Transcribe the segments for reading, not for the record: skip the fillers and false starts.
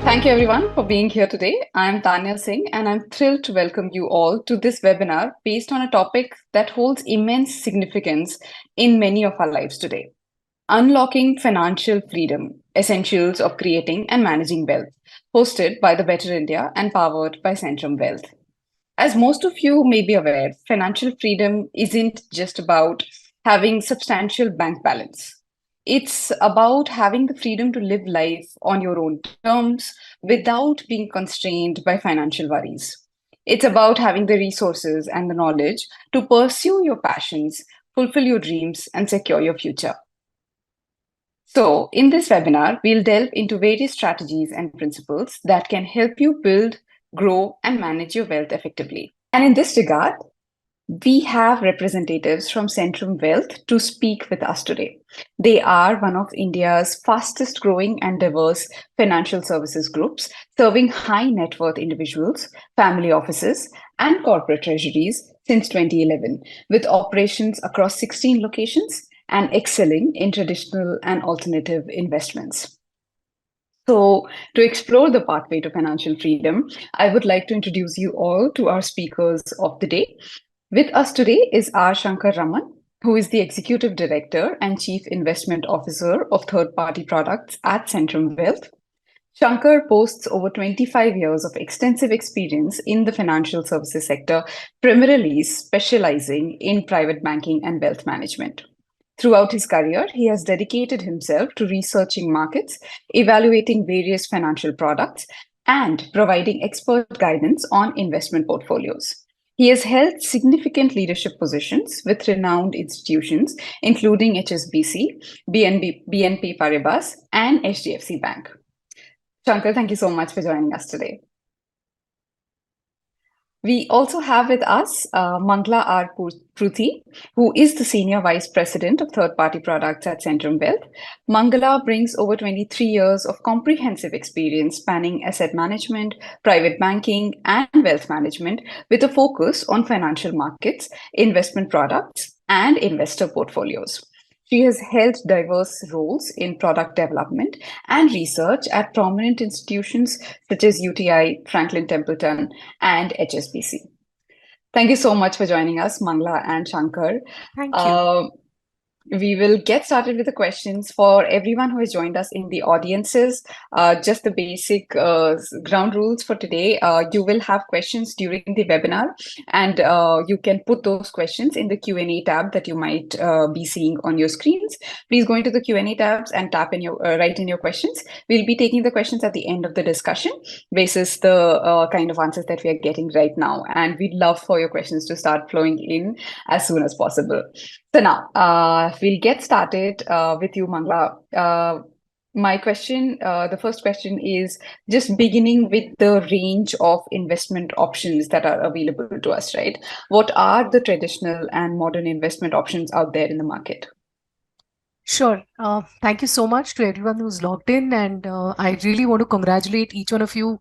Thank you everyone for being here today. I'm Tanya Singh and I'm thrilled to welcome you all to this webinar based on a topic that holds immense significance in many of our lives today. Unlocking Financial Freedom, Essentials of Creating and Managing Wealth, hosted by the Better India and powered by Centrum Wealth. As most of you may be aware, financial freedom isn't just about having substantial bank balance. It's about having the freedom to live life on your own terms without being constrained by financial worries. It's about having the resources and the knowledge to pursue your passions, fulfill your dreams, and secure your future. So, in this webinar, we'll delve into various strategies and principles that can help you build, grow, and manage your wealth effectively. And in this regard, we have representatives from Centrum Wealth to speak with us today. They are one of India's fastest growing and diverse financial services groups, serving high net worth individuals, family offices, and corporate treasuries since 2011, with operations across 16 locations and excelling in traditional and alternative investments. So, to explore the pathway to financial freedom, I would like to introduce you all to our speakers of the day. With us today is R. Shankar Raman, who is the Executive Director and Chief Investment Officer of Third Party Products at Centrum Wealth. Shankar boasts over 25 years of extensive experience in the financial services sector, primarily specializing in private banking and wealth management. Throughout his career, he has dedicated himself to researching markets, evaluating various financial products, and providing expert guidance on investment portfolios. He has held significant leadership positions with renowned institutions, including HSBC, BNP Paribas, and HDFC Bank. Shankar, thank you so much for joining us today. We also have with us Mangala R. Pruthi, who is the Senior Vice President of Third Party Products at Centrum Wealth. Mangala brings over 23 years of comprehensive experience spanning asset management, private banking, and wealth management, with a focus on financial markets, investment products, and investor portfolios. She has held diverse roles in product development and research at prominent institutions such as UTI, Franklin Templeton, and HSBC. Thank you so much for joining us, Mangala and Shankar. Thank you. We will get started with the questions for everyone who has joined us in the audiences. Just the basic ground rules for today. You will have questions during the webinar, and you can put those questions in the Q&A tab that you might be seeing on your screens. Please go into the Q&A tabs and write in your questions. We'll be taking the questions at the end of the discussion, basis the kind of answers that we are getting right now. And we'd love for your questions to start flowing in as soon as possible. So now, we'll get started with you, Mangala. The first question is just beginning with the range of investment options that are available to us, right? What are the traditional and modern investment options out there in the market? Sure. Thank you so much to everyone who's logged in. And I really want to congratulate each one of you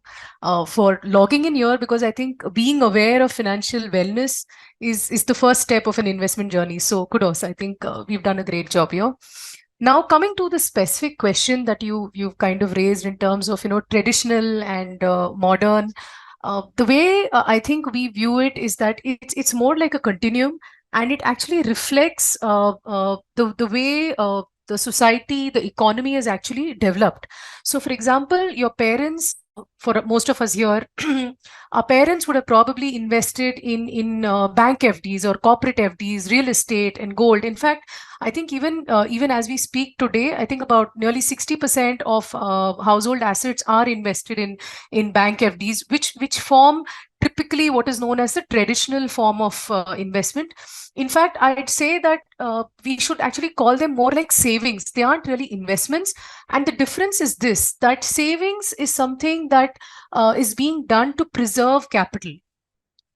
for logging in here, because I think being aware of financial wellness is the first step of an investment journey. So kudos. I think we've done a great job here. Now, coming to the specific question that you've kind of raised in terms of, traditional and modern, the way I think we view it is that it's more like a continuum. And it actually reflects the way the society, the economy has actually developed. So, for example, your parents, for most of us here, our parents would have probably invested in bank FDs or corporate FDs, real estate, and gold. In fact, I think even as we speak today, I think about nearly 60% of household assets are invested in bank FDs, which form typically what is known as the traditional form of investment. In fact, I'd say that we should actually call them more like savings. They aren't really investments. And the difference is this, that savings is something that is being done to preserve capital.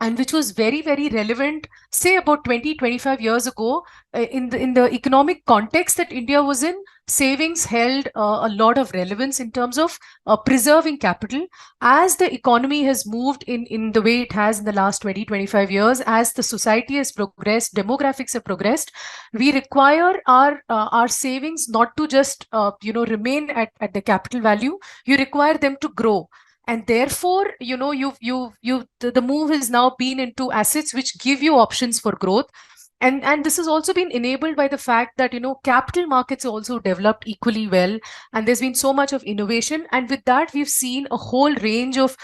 and which was very, very relevant, say about 20, 25 years ago, in the economic context that India was in. Savings held a lot of relevance in terms of preserving capital. As the economy has moved in the way it has in the last 20, 25 years, as the society has progressed, demographics have progressed, we require our savings not to just remain at the capital value. You require them to grow, and therefore the move has now been into assets which give you options for growth. And this has also been enabled by the fact that capital markets are also developed equally well, and there's been so much of innovation, and with that we've seen a whole range of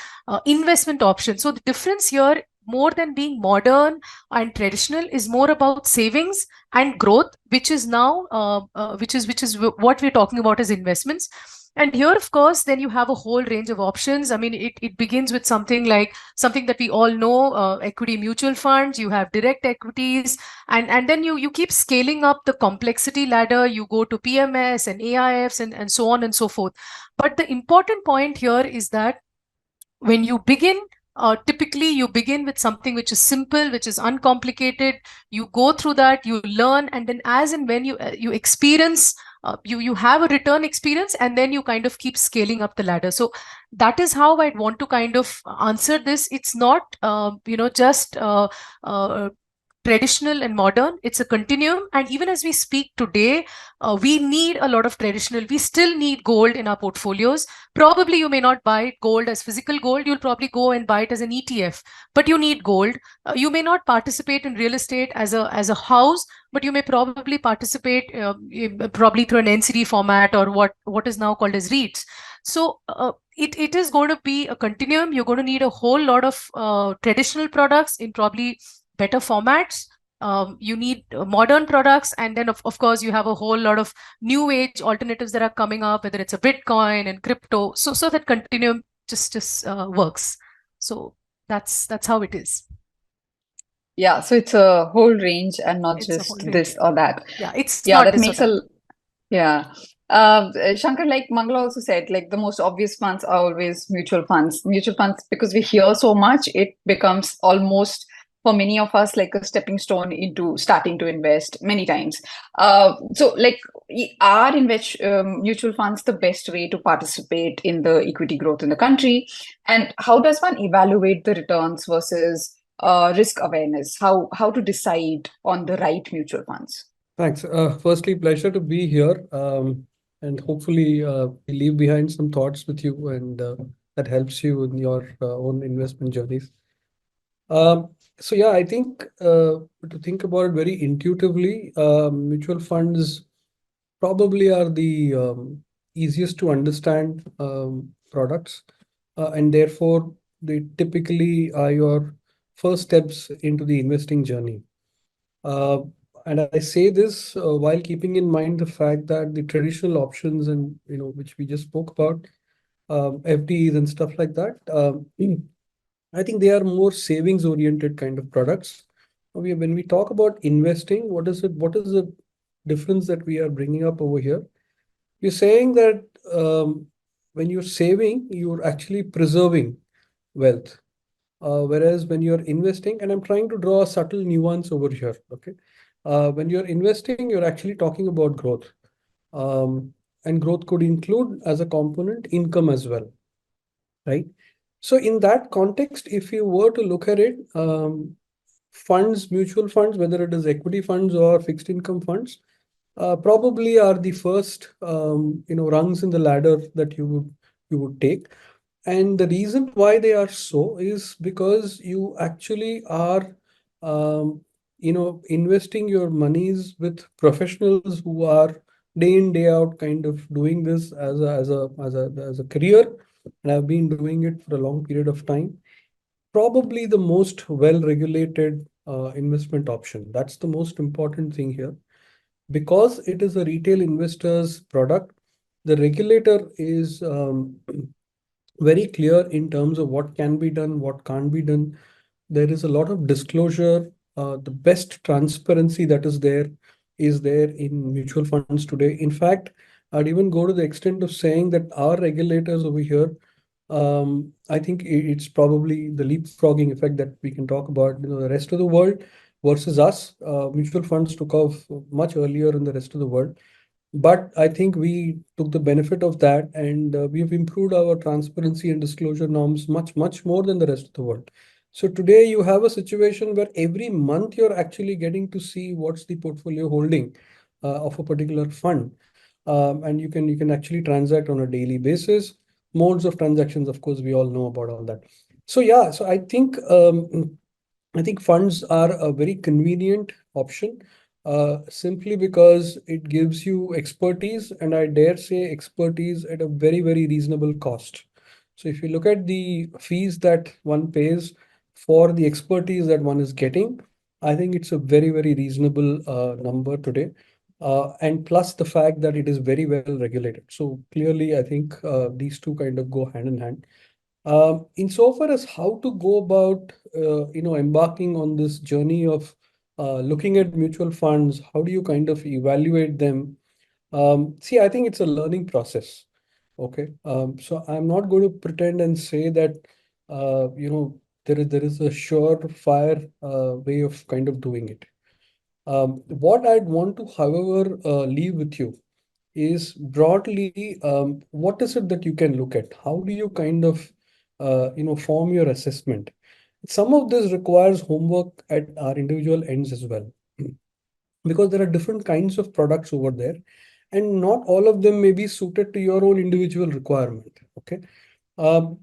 investment options. So the difference here, more than being modern and traditional, is more about savings and growth, which is now what we're talking about as investments. And here, of course, then you have a whole range of options. I mean, it begins with something that we all know, equity mutual funds. You have direct equities, and then you keep scaling up the complexity ladder. You go to PMS and AIFs and so on and so forth. But the important point here is that when you begin, typically you begin with something which is simple, which is uncomplicated. You go through that, you learn, and then as and when you experience, you have a return experience, and then you kind of keep scaling up the ladder. So that is how I'd want to kind of answer this. It's not just uh, traditional and modern. It's a continuum, and even as we speak today, we need a lot of traditional. We still need gold in our portfolios. Probably you may not buy gold as physical gold. You'll probably go and buy it as an ETF, but you need gold. You may not participate in real estate as a house, but you may probably participate probably through an NCD format, or what is now called as REITs. So it is going to be a continuum. You're going to need a whole lot of traditional products in probably better formats. You need modern products, and then of course you have a whole lot of new age alternatives that are coming up, whether it's a Bitcoin and crypto. So that continuum just works. So that's how it is. Yeah, so it's a whole range and not It's a whole just range. this or that. Yeah, it's Yeah, not that this or makes that. a yeah. Shankar, like Mangala also said, like the most obvious funds are always mutual funds. Mutual funds, because we hear so much, it becomes almost for many of us like a stepping stone into starting to invest many times. So, like, are mutual funds the best way to participate in the equity growth in the country? And how does one evaluate the returns versus risk awareness? How to decide on the right mutual funds? Thanks. Firstly, pleasure to be here. And hopefully, we leave behind some thoughts with you, and that helps you in your own investment journeys. So yeah, I think to think about it very intuitively, mutual funds probably are the easiest to understand products, and therefore they typically are your first steps into the investing journey. Uh, and I say this while keeping in mind the fact that the traditional options, and which we just spoke about, FDs and stuff like that, I think they are more savings oriented kind of products. When we talk about investing, what is it? What is the difference that we are bringing up over here? We're saying that when you're saving, you're actually preserving wealth. Whereas when you're investing, and I'm trying to draw a subtle nuance over here, okay? When you're investing, you're actually talking about growth. And growth could include as a component income as well, right? So in that context, if you were to look at it, funds, mutual funds, whether it is equity funds or fixed income funds, probably are the first rungs in the ladder that you would take. And the reason why they are so is because you actually are investing your monies with professionals who are day in day out kind of doing this as a career, and have been doing it for a long period of time. Probably the most well regulated investment option. That's the most important thing here. Because it is a retail investor's product, the regulator is very clear in terms of what can be done, what can't be done. There is a lot of disclosure. The best transparency that is there in mutual funds today. In fact, I'd even go to the extent of saying that our regulators over here I think it's probably the leapfrogging effect that we can talk about. The rest of the world versus us. Mutual funds took off much earlier in the rest of the world, but I think we took the benefit of that, and we have improved our transparency and disclosure norms much more than the rest of the world. So today you have a situation where every month you're actually getting to see what's the portfolio holding of a particular fund, and you can actually transact on a daily basis. Modes of transactions, of course, we all know about all that. So yeah, so I think funds are a very convenient option, simply because it gives you expertise, and I dare say expertise at a very reasonable cost. So if you look at the fees that one pays for the expertise that one is getting, I think it's a very reasonable number today. And plus the fact that it is very well regulated. So clearly, I think these two kind of go hand in hand. Insofar as how to go about, embarking on this journey of looking at mutual funds, how do you kind of evaluate them? See, I think it's a learning process. Okay. So I'm not going to pretend and say that, there is a surefire way of kind of doing it. What I'd want to, however, leave with you is broadly, what is it that you can look at? How do you kind of, form your assessment? Some of this requires homework at our individual ends as well, because there are different kinds of products over there, and not all of them may be suited to your own individual requirement. Okay.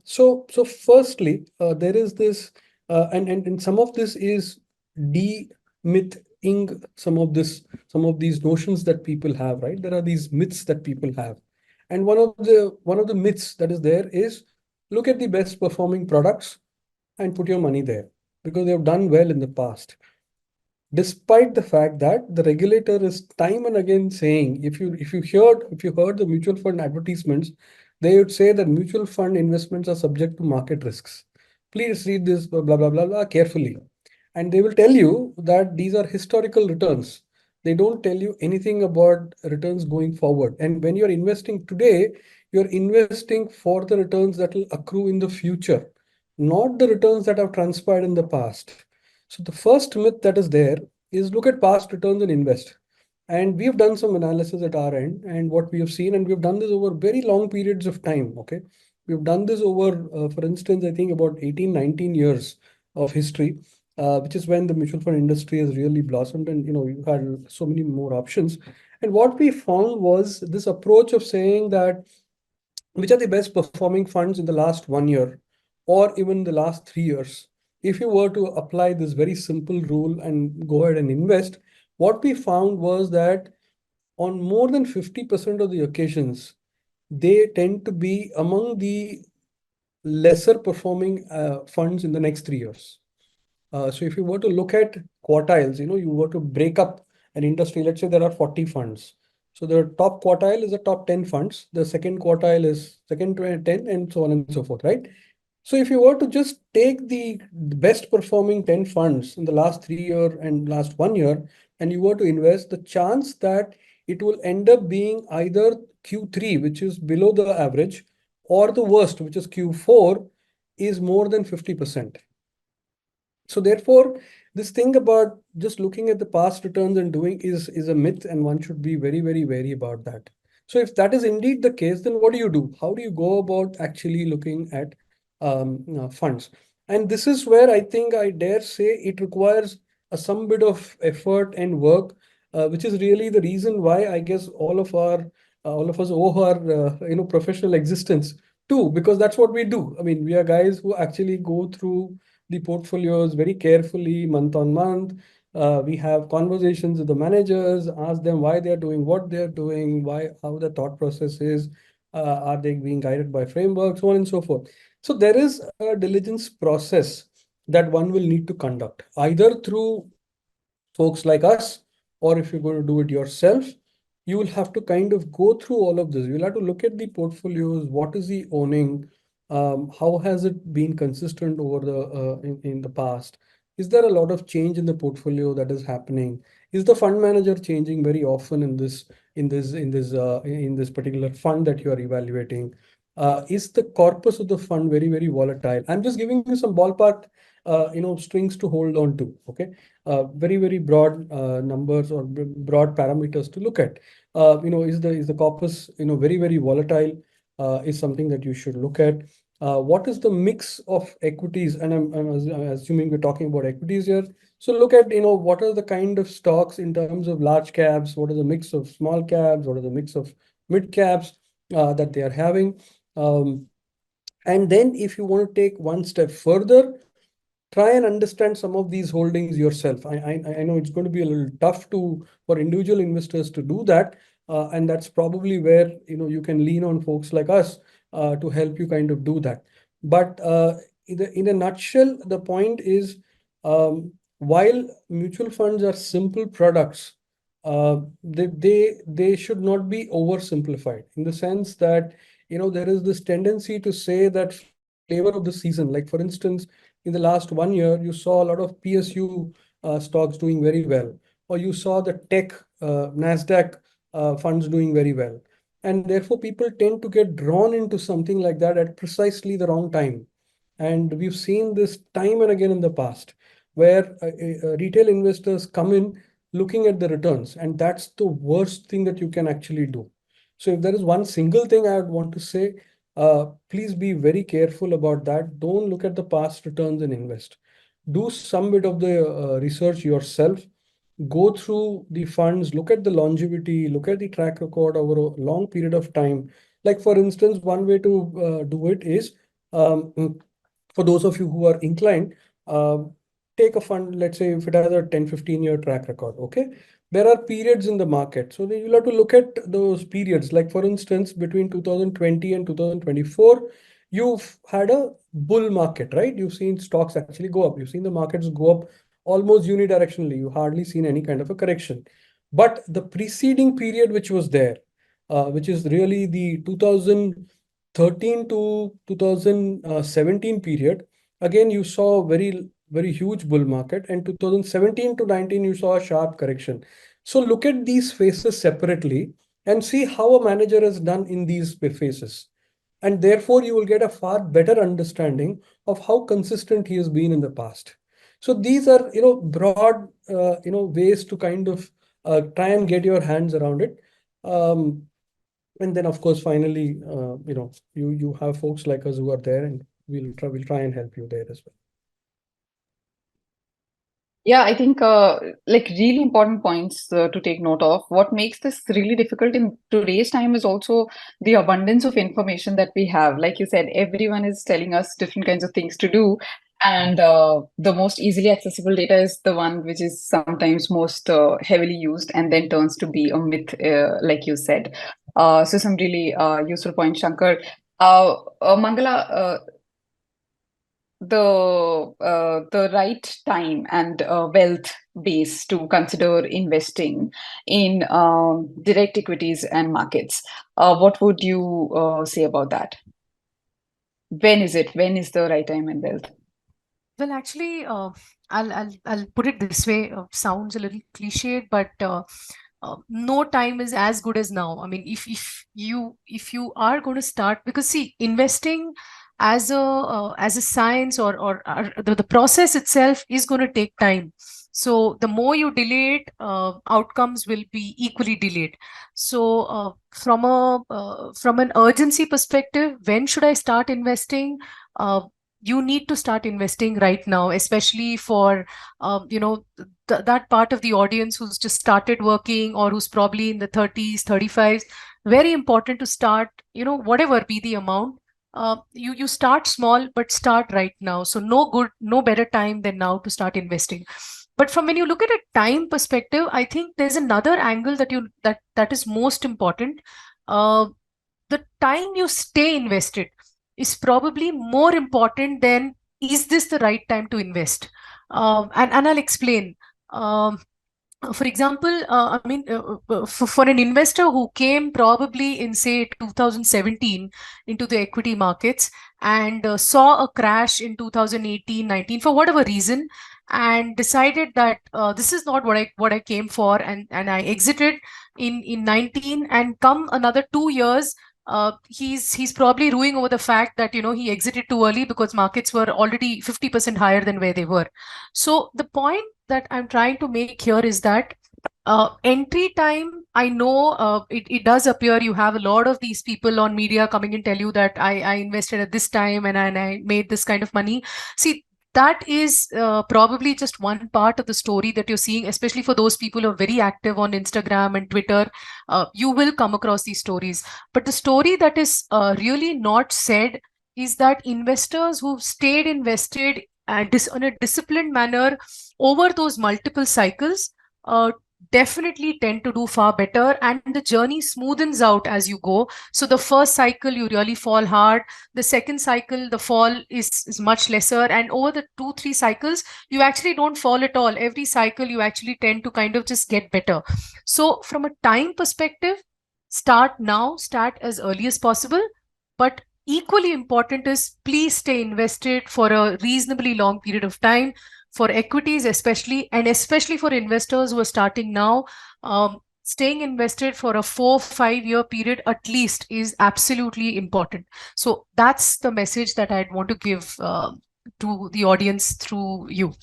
So firstly, there is this, and some of this is demything some of these notions that people have, right? There are these myths that people have, and one of the myths that is there is, look at the best performing products and put your money there because they have done well in the past, despite the fact that the regulator is time and again saying, if you heard the mutual fund advertisements, they would say that mutual fund investments are subject to market risks. Please read this blah carefully, and they will tell you that these are historical returns. They don't tell you anything about returns going forward. And when you're investing today, you're investing for the returns that will accrue in the future, not the returns that have transpired in the past. So the first myth that is there is, look at past returns and invest. And we've done some analysis at our end, and what we have seen, and we've done this over very long periods of time. Okay. We've done this over, for instance, I think about 18, 19 years of history, which is when the mutual fund industry has really blossomed, and you had so many more options. And what we found was this approach of saying that, which are the best performing funds in the last 1 year or even the last 3 years. If you were to apply this very simple rule and go ahead and invest, what we found was that on more than 50% of the occasions, they tend to be among the lesser performing funds in the next 3 years. So if you were to look at quartiles, you were to break up an industry, let's say there are 40 funds. So the top quartile is the top 10 funds. The second quartile is second to 10, and so on and so forth, right? So if you were to just take the best performing 10 funds in the last 3 year and last 1 year, and you were to invest, the chance that it will end up being either Q3, which is below the average, or the worst, which is Q4, is more than 50%. So therefore, this thing about just looking at the past returns and doing is a myth, and one should be very wary about that. So if that is indeed the case, then what do you do? How do you go about actually looking at funds? And this is where I think I dare say it requires some bit of effort and work, which is really the reason why I guess all of us owe our professional existence too, because that's what we do. I mean, we are guys who actually go through the portfolios very carefully month on month. We have conversations with the managers, ask them why they're doing what they're doing, how the thought process is, are they being guided by frameworks, so on and so forth. So there is a diligence process that one will need to conduct, either through folks like us, or if you're going to do it yourself, you will have to kind of go through all of this. You'll have to look at the portfolios, what is he owning, how has it been consistent over in the past? Is there a lot of change in the portfolio that is happening? Is the fund manager changing very often in this particular fund that you are evaluating? Is the corpus of the fund very, very volatile? I'm just giving you some ballpark, strings to hold on to. Okay, very, very broad numbers or broad parameters to look at. Is the corpus very, very volatile? Is something that you should look at. What is the mix of equities? And I'm assuming we're talking about equities here. So look at what are the kind of stocks in terms of large caps. What is the mix of small caps? What are the mix of mid caps that they are having? Um, and then if you want to take one step further, try and understand some of these holdings yourself. I know it's going to be a little tough for individual investors to do that, and that's probably where you can lean on folks like us to help you kind of do that. But in a nutshell, the point is, while mutual funds are simple products, they should not be oversimplified in the sense that there is this tendency to say that flavor of the season. Like for instance, in the last 1 year, you saw a lot of PSU stocks doing very well, or you saw the tech NASDAQ funds doing very well. And therefore, people tend to get drawn into something like that at precisely the wrong time. And we've seen this time and again in the past, where retail investors come in looking at the returns, and that's the worst thing that you can actually do. So if there is one single thing I would want to say, please be very careful about that. Don't look at the past returns and invest. Do some bit of the research yourself. Go through the funds, look at the longevity, look at the track record over a long period of time. Like for instance, one way to do it is, um, for those of you who are inclined, take a fund, let's say if it has a 10-15 year track record, okay? There are periods in the market. So you'll have to look at those periods. Like for instance, between 2020 and 2024, you've had a bull market, right? You've seen stocks actually go up. You've seen the markets go up almost unidirectionally. You hardly seen any kind of a correction. But the preceding period, which was there, which is really the 2013 to 2017 period, again, you saw a very, very huge bull market. And 2017 to 19, you saw a sharp correction. So look at these phases separately and see how a manager has done in these phases. And therefore, you will get a far better understanding of how consistent he has been in the past. So these are, broad, ways to kind of try and get your hands around it. And then, of course, finally, you have folks like us who are there, and we'll try and help you there as well. Yeah, I think like really important points to take note of. What makes this really difficult in today's time is also the abundance of information that we have. Like you said, everyone is telling us different kinds of things to do. And the most easily accessible data is the one which is sometimes most heavily used and then turns to be a myth, like you said. So some really useful points, Shankar. Mangala, the right time and wealth base to consider investing in direct equities and markets. What would you say about that? When is it? When is the right time and wealth? Well, actually, I'll put it this way. Sounds a little cliched, but no time is as good as now. I mean, if you are going to start, because see, investing as a science, or the process itself is going to take time. So the more you delay it, outcomes will be equally delayed. So from an urgency perspective, when should I start investing? You need to start investing right now, especially for that part of the audience who's just started working, or who's probably in the 30s, 35s. Very important to start, whatever be the amount. You start small, but start right now. So no better time than now to start investing. But from when you look at a time perspective, I think there's another angle that is most important. Uh, the time you stay invested is probably more important than, is this the right time to invest? And I'll explain. For example, I mean, for an investor who came probably in, say, 2017 into the equity markets, and saw a crash in 2018, 19, for whatever reason, and decided that this is not what I came for, and I exited in 19, and come another 2 years, he's probably ruing over the fact that he exited too early because markets were already 50% higher than where they were. So the point that I'm trying to make here is that entry time, I know it does appear you have a lot of these people on media coming and tell you that I invested at this time and I made this kind of money. See, that is probably just one part of the story that you're seeing, especially for those people who are very active on Instagram and Twitter. You will come across these stories. But the story that is really not said is that investors who've stayed invested on a disciplined manner over those multiple cycles definitely tend to do far better, and the journey smoothens out as you go. So the first cycle you really fall hard, the second cycle the fall is much lesser, and over the 2 3 cycles you actually don't fall at all. Every cycle you actually tend to kind of just get better. So from a time perspective, start now, start as early as possible, but equally important is please stay invested for a reasonably long period of time, for equities especially, and especially for investors who are starting now. Staying invested for a 4 5 year period at least is absolutely important. So that's the message that I'd want to give to the audience through you.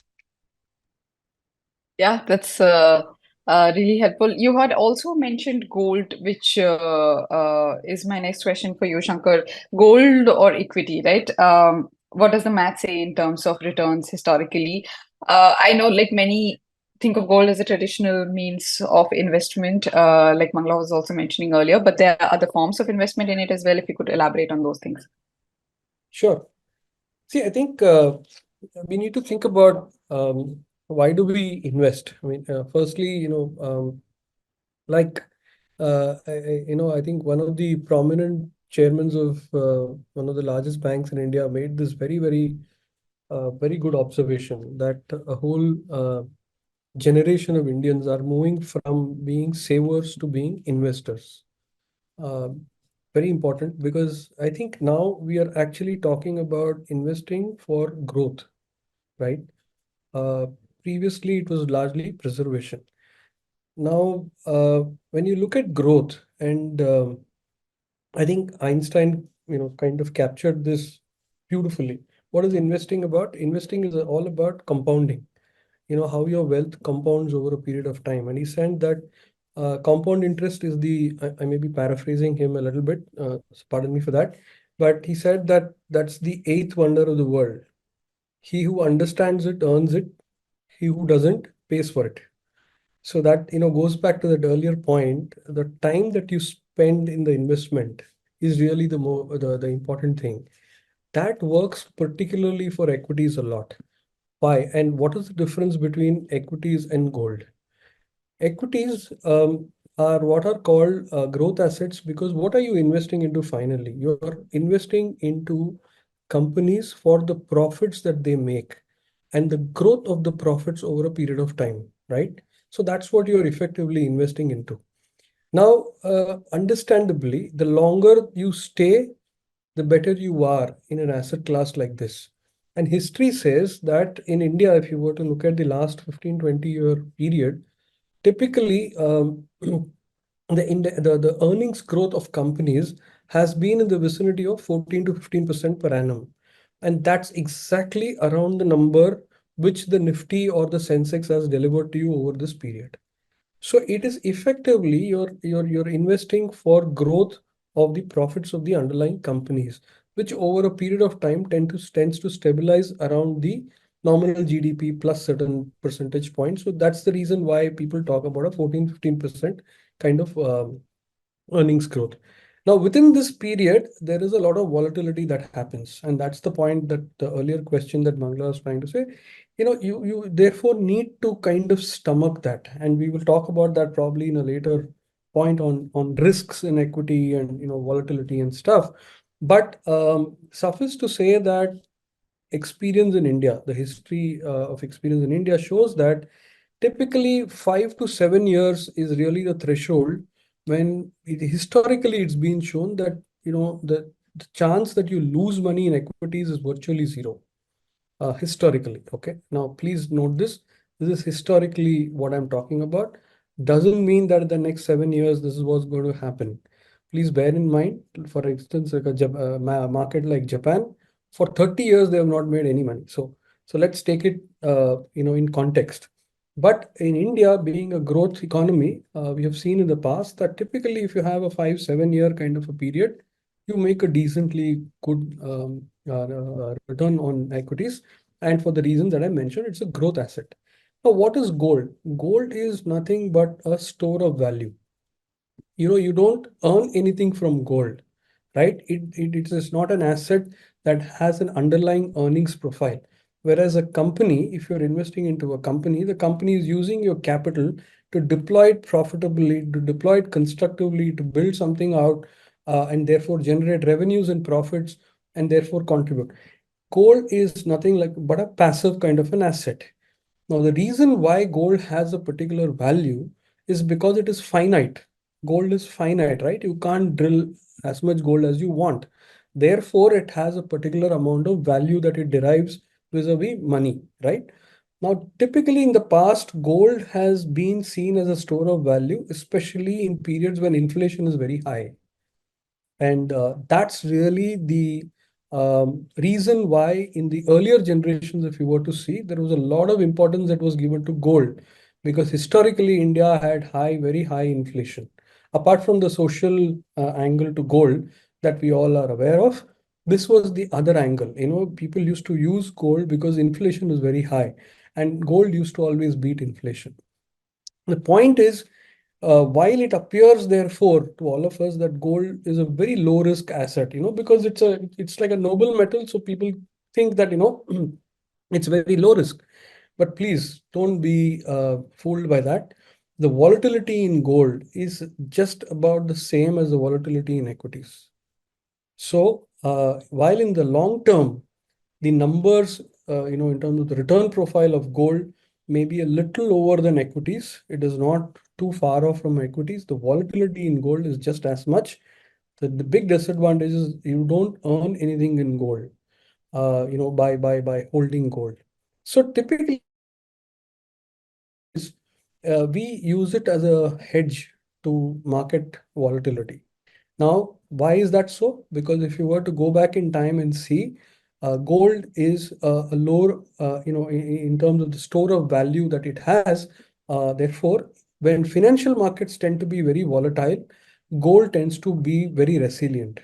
Yeah, that's really helpful. You had also mentioned gold, which is my next question for you, Shankar. Gold or equity, right? What does the math say in terms of returns historically? I know, like many think of gold as a traditional means of investment, like Mangala was also mentioning earlier, but there are other forms of investment in it as well. If you could elaborate on those things. Sure. See, I think we need to think about why do we invest? I mean, firstly, like I think one of the prominent chairmen of one of the largest banks in India made this very good observation that a whole generation of Indians are moving from being savers to being investors. Um, Very important because I think now we are actually talking about investing for growth, right? Uh, Previously, it was largely preservation. Now, when you look at growth, and I think Einstein, kind of captured this beautifully. What is investing about? Investing is all about compounding. How your wealth compounds over a period of time. And he said that compound interest is I may be paraphrasing him a little bit, so pardon me for that, but he said that that's the eighth wonder of the world. He who understands it earns it, he who doesn't pays for it. So that goes back to that earlier point. The time that you spend in the investment is really the important thing. That works particularly for equities a lot. Why? And what is the difference between equities and gold? Equities are what are called growth assets because what are you investing into finally? You're investing into companies for the profits that they make and the growth of the profits over a period of time, right? So that's what you're effectively investing into. Now, understandably, the longer you stay, the better you are in an asset class like this. And history says that in India, if you were to look at the last 15-20 year period, typically the earnings growth of companies has been in the vicinity of 14 to 15% per annum. And that's exactly around the number which the Nifty or the Sensex has delivered to you over this period. So it is effectively you're investing for growth of the profits of the underlying companies, which over a period of time tends to stabilize around the nominal GDP plus certain percentage points. So that's the reason why people talk about a 14-15% kind of earnings growth. Now, within this period, there is a lot of volatility that happens, and that's the point that the earlier question that Mangla was trying to say. You therefore need to kind of stomach that, and we will talk about that probably in a later point on risks in equity and volatility and stuff. But suffice to say that experience in India, the history of experience in India shows that typically 5 to 7 years is really the threshold when historically it's been shown that the chance that you lose money in equities is virtually zero historically. Okay, now please note this. This is historically what I'm talking about. Doesn't mean that the next 7 years this is what's going to happen. Please bear in mind, for instance, like a market like Japan, for 30 years they have not made any money. So let's take it, in context. But in India, being a growth economy, we have seen in the past that typically, if you have a 5, 7 year kind of a period, you make a decently good return on equities. And for the reasons that I mentioned, it's a growth asset. Now, what is gold? Gold is nothing but a store of value. You don't earn anything from gold, right? It is not an asset that has an underlying earnings profile. Whereas a company, if you're investing into a company, the company is using your capital to deploy it profitably, to deploy it constructively, to build something out, and therefore generate revenues and profits, and therefore contribute. Gold is nothing like but a passive kind of an asset. Now, the reason why gold has a particular value is because it is finite. Gold is finite, right? You can't drill as much gold as you want. Therefore, it has a particular amount of value that it derives vis-a-vis money, right? Now, typically in the past, gold has been seen as a store of value, especially in periods when inflation is very high. And that's really the reason why in the earlier generations, if you were to see, there was a lot of importance that was given to gold because historically India had very high inflation. Apart from the social angle to gold that we all are aware of, this was the other angle. People used to use gold because inflation was very high and gold used to always beat inflation. The point is, while it appears therefore to all of us that gold is a very low risk asset, because it's like a noble metal, so people think that it's very low risk. But please don't be fooled by that. The volatility in gold is just about the same as the volatility in equities. So while in the long term, the numbers, in terms of the return profile of gold may be a little lower than equities. It is not too far off from equities. The volatility in gold is just as much. The big disadvantage is you don't earn anything in gold, by holding gold. So typically, what we do is we use it as a hedge to market volatility. Now, why is that so? Because if you were to go back in time and see, gold is a lower, in terms of the store of value that it has. Therefore, when financial markets tend to be very volatile, gold tends to be very resilient.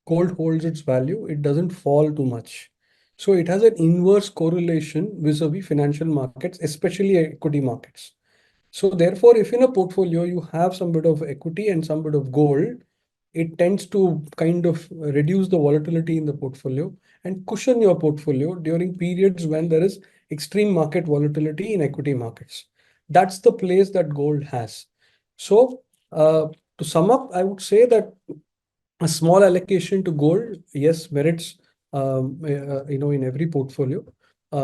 Gold holds its value, it doesn't fall too much. So it has an inverse correlation vis-a-vis financial markets, especially equity markets. So therefore, if in a portfolio you have some bit of equity and some bit of gold, it tends to kind of reduce the volatility in the portfolio and cushion your portfolio during periods when there is extreme market volatility in equity markets. That's the place that gold has. So to sum up, I would say that a small allocation to gold, yes, merits, in every portfolio,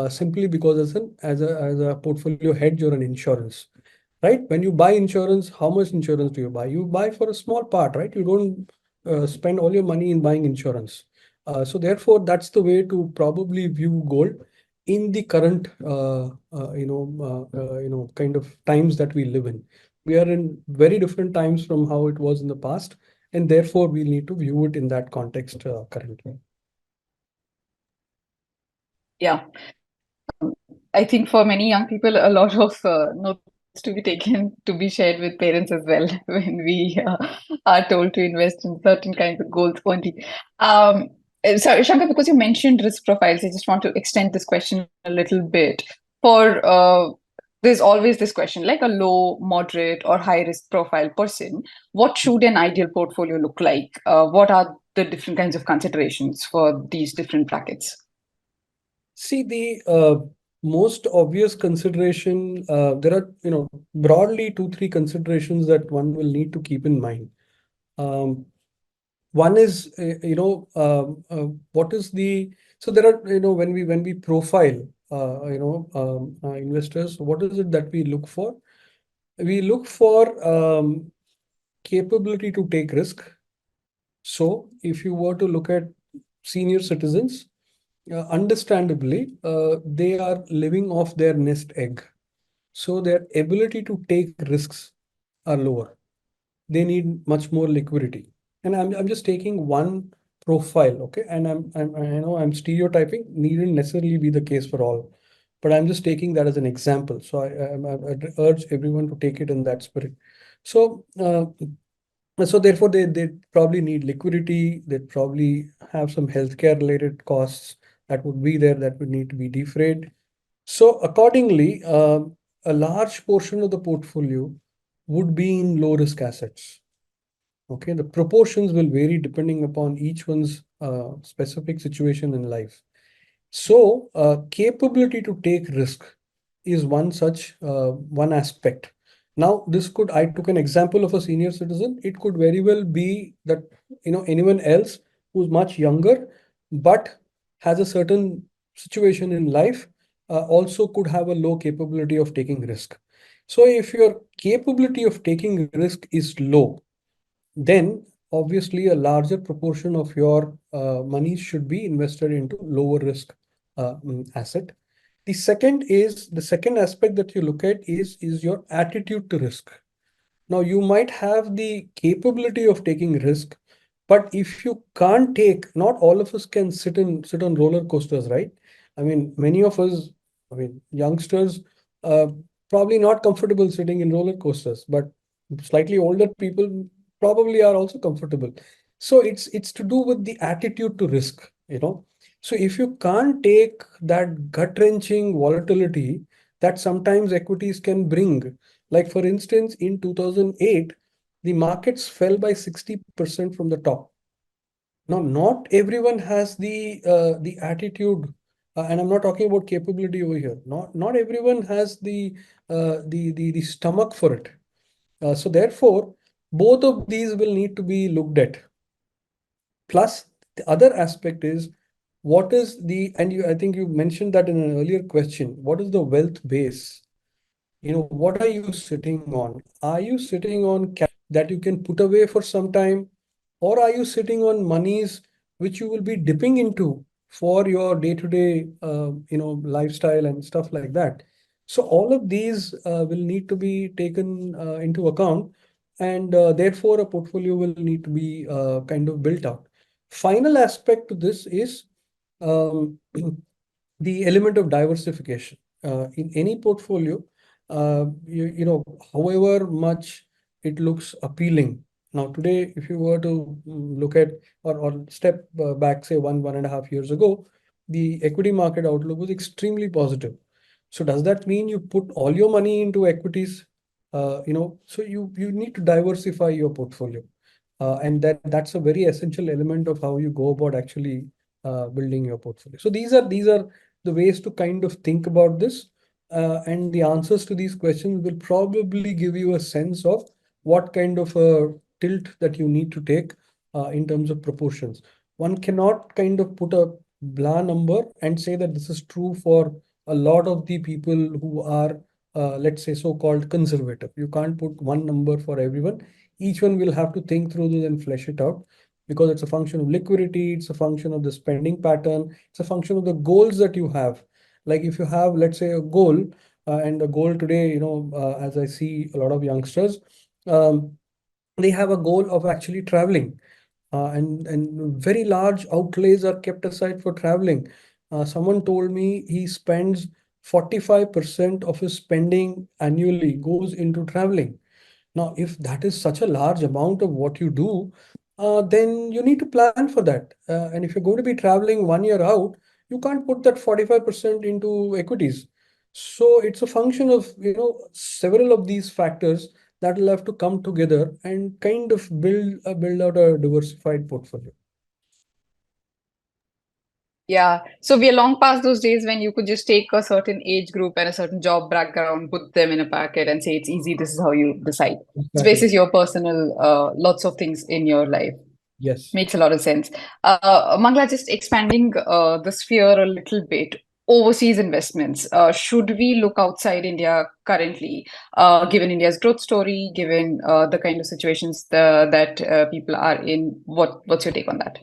simply because as a portfolio hedge or an insurance. Right? When you buy insurance, how much insurance do you buy? You buy for a small part, right? You don't spend all your money in buying insurance. So therefore, that's the way to probably view gold in the current, kind of times that we live in. We are in very different times from how it was in the past, and therefore we need to view it in that context currently. Yeah. I think for many young people, a lot of notes to be taken to be shared with parents as well when we are told to invest in certain kinds of goals only. Sorry, Shankar, because you mentioned risk profiles, I just want to extend this question a little bit. For there's always this question, like a low, moderate, or high risk profile person, what should an ideal portfolio look like? What are the different kinds of considerations for these different brackets? See, the most obvious consideration, there are, broadly 2, 3 considerations that one will need to keep in mind. One is, what is so there are, when we profile, investors, what is it that we look for? We look for capability to take risk. So if you were to look at senior citizens, understandably, they are living off their nest egg. So their ability to take risks are lower. They need much more liquidity. and I'm just taking one profile, okay? And I know I'm stereotyping, needn't necessarily be the case for all, but I'm just taking that as an example. So I urge everyone to take it in that spirit. So so therefore they probably need liquidity, they probably have some healthcare related costs that would be there that would need to be defrayed. So accordingly, a large portion of the portfolio would be in low risk assets. Okay, the proportions will vary depending upon each one's specific situation in life. So, capability to take risk is one such one aspect. Now, this could, I took an example of a senior citizen. It could very well be that, anyone else who's much younger, but has a certain situation in life, also could have a low capability of taking risk. So, if your capability of taking risk is low, then obviously a larger proportion of your money should be invested into lower risk asset. The second aspect that you look at is your attitude to risk. Now, you might have the capability of taking risk, but if you can't take, not all of us can sit on roller coasters, right? I mean, many of us, I mean, youngsters, uh, probably not comfortable sitting in roller coasters, but slightly older people probably are also comfortable. So it's to do with the attitude to risk. So if you can't take that gut-wrenching volatility that sometimes equities can bring, like for instance, in 2008, the markets fell by 60% from the top. Now, not everyone has the attitude, and I'm not talking about capability over here. Not everyone has the stomach for it. So therefore, both of these will need to be looked at. Plus, the other aspect is what is the, and I think you mentioned that in an earlier question, what is the wealth base? What are you sitting on? Are you sitting on that you can put away for some time, or are you sitting on monies which you will be dipping into for your day-to-day, lifestyle and stuff like that? So all of these will need to be taken into account, and therefore a portfolio will need to be kind of built out. Final aspect to this is um, the element of diversification in any portfolio. However much it looks appealing. Now, today, if you were to look at or step back, say 1.5 years ago, the equity market outlook was extremely positive. So does that mean you put all your money into equities? So you need to diversify your portfolio. And that's a very essential element of how you go about actually building your portfolio. So these are the ways to kind of think about this. And the answers to these questions will probably give you a sense of what kind of a tilt that you need to take in terms of proportions. One cannot kind of put a blah number and say that this is true for a lot of the people who are, let's say, so-called conservative. You can't put one number for everyone. Each one will have to think through this and flesh it out, because it's a function of liquidity, it's a function of the spending pattern, it's a function of the goals that you have. Like if you have, let's say, a goal, and the goal today, as I see a lot of youngsters, um, they have a goal of actually traveling, and very large outlays are kept aside for traveling. Someone told me he spends 45% of his spending annually goes into traveling. Now, if that is such a large amount of what you do, then you need to plan for that. And if you're going to be traveling 1 year out, you can't put that 45% into equities. So it's a function of, several of these factors that will have to come together and kind of build out a diversified portfolio. Yeah. So we are long past those days when you could just take a certain age group and a certain job background, put them in a packet and say it's easy, this is how you decide. It's Exactly. basis your personal lots of things in your life. Yes. Makes a lot of sense. Mangala, just expanding the sphere a little bit. Overseas investments. Should we look outside India currently, given India's growth story, given the kind of situations that people are in? What's your take on that?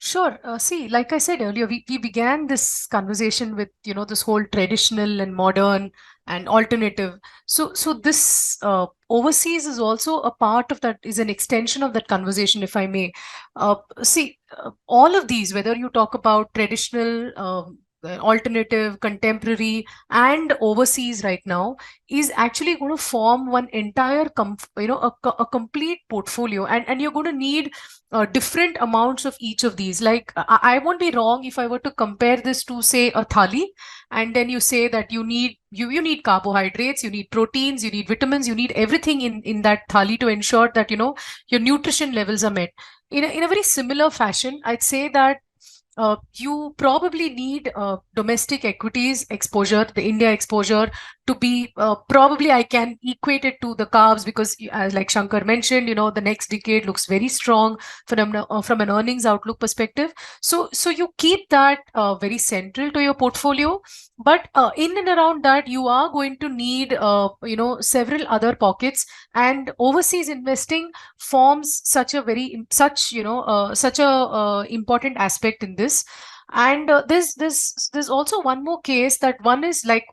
Sure. See, like I said earlier, we began this conversation with, this whole traditional and modern and alternative. So this overseas is also a part of that, is an extension of that conversation, if I may. See, all of these, whether you talk about traditional, alternative, contemporary, and overseas right now, is actually going to form one entire, a complete portfolio, and you're going to need different amounts of each of these. Like, I won't be wrong if I were to compare this to, say, a thali, and then you say that you need carbohydrates, you need proteins, you need vitamins, you need everything in that thali to ensure that your nutrition levels are met. In a very similar fashion, I'd say that you probably need domestic equities exposure, the India exposure, to be probably, I can equate it to the carbs, because as like Shankar mentioned, the next decade looks very strong from an earnings outlook perspective. So you keep that very central to your portfolio, but in and around that, you are going to need several other pockets, and overseas investing forms such a very such you know such a important aspect in this. And there's also one more case, that one is like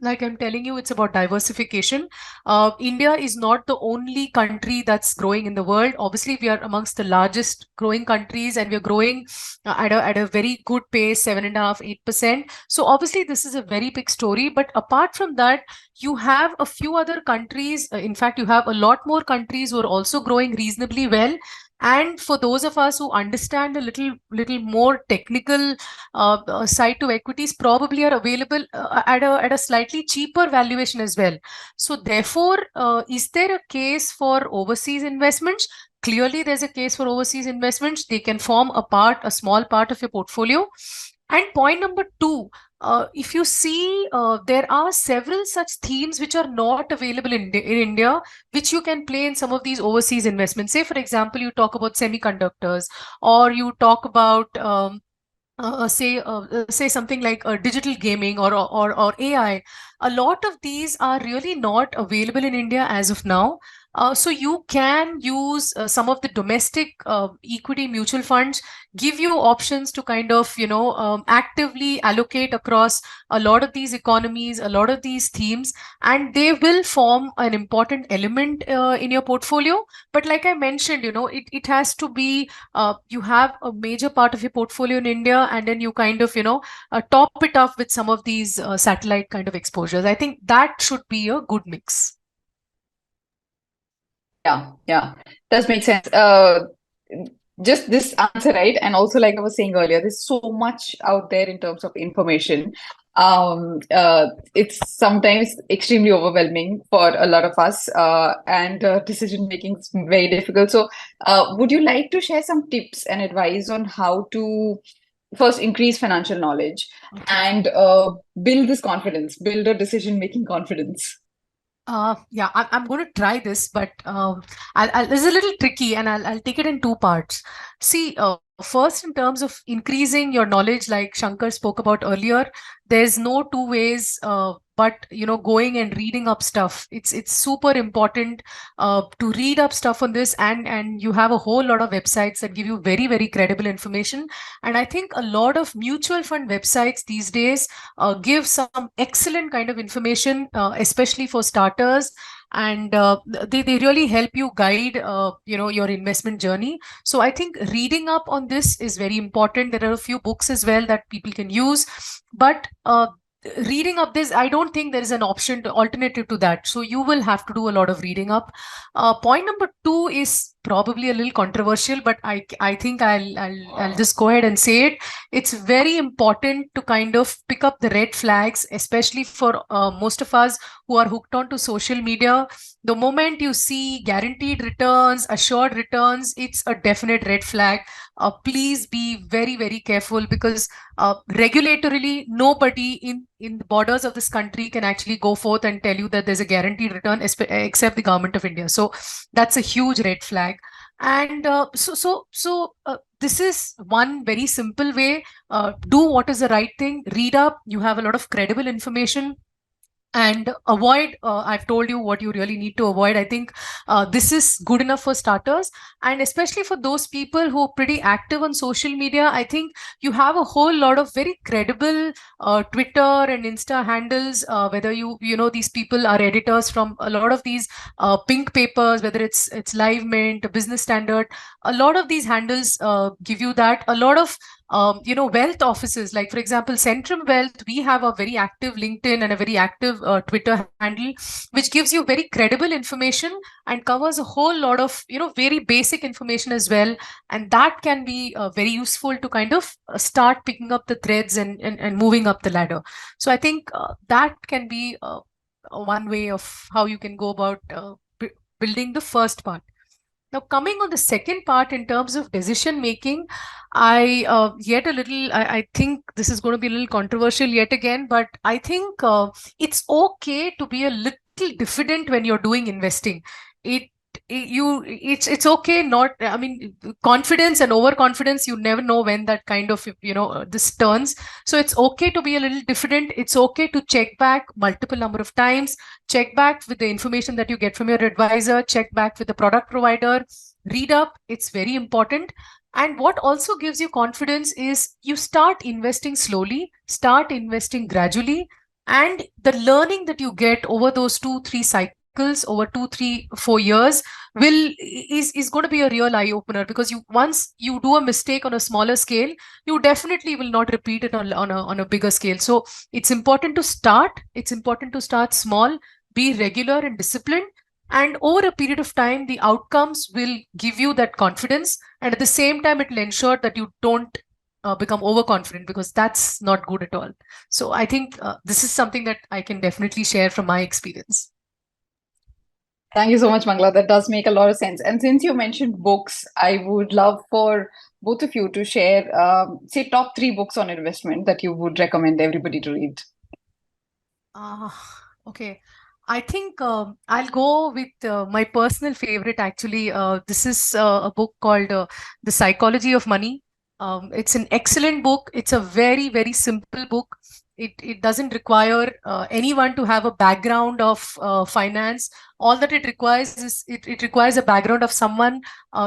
I'm telling you, it's about diversification. India is not the only country that's growing in the world. Obviously, we are amongst the largest growing countries, and we're growing at a very good pace, 7.5%, 8%. So obviously, this is a very big story. But apart from that, you have a few other countries. In fact, you have a lot more countries who are also growing reasonably well. And for those of us who understand a little more technical side to equities, probably are available at a slightly cheaper valuation as well. So therefore, is there a case for overseas investments? Clearly, there's a case for overseas investments. They can form a small part of your portfolio. And point number two, if you see, there are several such themes which are not available in India, which you can play in some of these overseas investments. Say, for example, you talk about semiconductors, or you talk about say something like digital gaming, or AI. A lot of these are really not available in India as of now. So you can use some of the domestic equity mutual funds, give you options to kind of actively allocate across a lot of these economies, a lot of these themes, and they will form an important element in your portfolio. But like I mentioned, it has to be, you have a major part of your portfolio in India, and then you kind of, top it off with some of these satellite kind of exposures. I think that should be a good mix. Yeah, does make sense. Just this answer, right? And also, like I was saying earlier, there's so much out there in terms of information. It's sometimes extremely overwhelming for a lot of us, and decision making is very difficult. So, would you like to share some tips and advice on how to first increase financial knowledge and build this confidence, build a decision making confidence? Yeah, I'm going to try this, but this is a little tricky, and I'll take it in two parts. See, first, in terms of increasing your knowledge, like Shankar spoke about earlier, there's no two ways, but going and reading up stuff. It's super important to read up stuff on this, and you have a whole lot of websites that give you very, very credible information. And I think a lot of mutual fund websites these days give some excellent kind of information, especially for starters, and they really help you guide your investment journey. So I think reading up on this is very important. There are a few books as well that people can use, but reading up this, I don't think there is an alternative to that. So you will have to do a lot of reading up. Point number two is probably a little controversial, but I think I'll just go ahead and say it. It's very important to kind of pick up the red flags, especially for most of us who are hooked onto social media. The moment you see guaranteed returns, assured returns, it's a definite red flag. Please be very, very careful, because regulatorily, nobody in the borders of this country can actually go forth and tell you that there's a guaranteed return, except the government of India. So that's a huge red flag. And this is one very simple way. Do what is the right thing. Read up. You have a lot of credible information. and avoid, I've told you what you really need to avoid. I think this is good enough for starters, and especially for those people who are pretty active on social media. I think you have a whole lot of very credible Twitter and Insta handles, whether you know these people are editors from a lot of these pink papers, whether it's Live Mint, Business Standard. A lot of these handles give you that. A lot of wealth offices, like for example, Centrum Wealth, we have a very active LinkedIn and a very active Twitter handle, which gives you very credible information and covers a whole lot of, very basic information as well. And that can be very useful to kind of start picking up the threads and moving up the ladder. So I think that can be one way of how you can go about building the first part. Now, coming on the second part in terms of decision making, I think this is going to be a little controversial yet again, but I think it's okay to be a little diffident when you're doing investing. It it's okay. Not, I mean, confidence and overconfidence, you never know when that kind of, this turns. So it's okay to be a little diffident. It's okay to check back multiple number of times, check back with the information that you get from your advisor, check back with the product provider, read up. It's very important. And what also gives you confidence is you start investing slowly, start investing gradually, and the learning that you get over those 2-3 cycles, over 2-3-4 years, is going to be a real eye opener, because once you do a mistake on a smaller scale, you definitely will not repeat it on a bigger scale. So it's important to start. It's important to start small, be regular and disciplined, and over a period of time, the outcomes will give you that confidence. And at the same time, it will ensure that you don't become overconfident, because that's not good at all. So I think this is something that I can definitely share from my experience. Thank you so much, Mangala. That does make a lot of sense. And since you mentioned books, I would love for both of you to share, say, top three books on investment that you would recommend everybody to read. Uh, okay. I think I'll go with my personal favorite, actually. This is a book called The Psychology of Money. It's an excellent book. It's a very, very simple book. It doesn't require anyone to have a background of finance. All that it requires is it requires a background of someone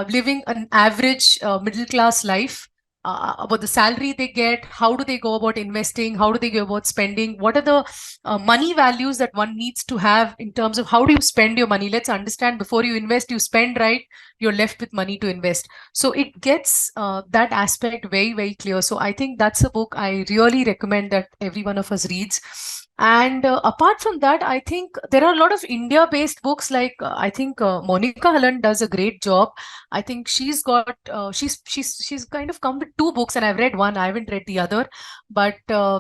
living an average middle class life, about the salary they get, how do they go about investing, how do they go about spending, what are the money values that one needs to have in terms of how do you spend your money. Let's understand, before you invest, you spend, right? You're left with money to invest. So it gets that aspect very, very clear. So I think that's a book I really recommend that every one of us reads. And apart from that, I think there are a lot of India-based books, like I think Monica Hallan does a great job. I think she's got she's kind of come with two books, and I've read one. I haven't read the other, but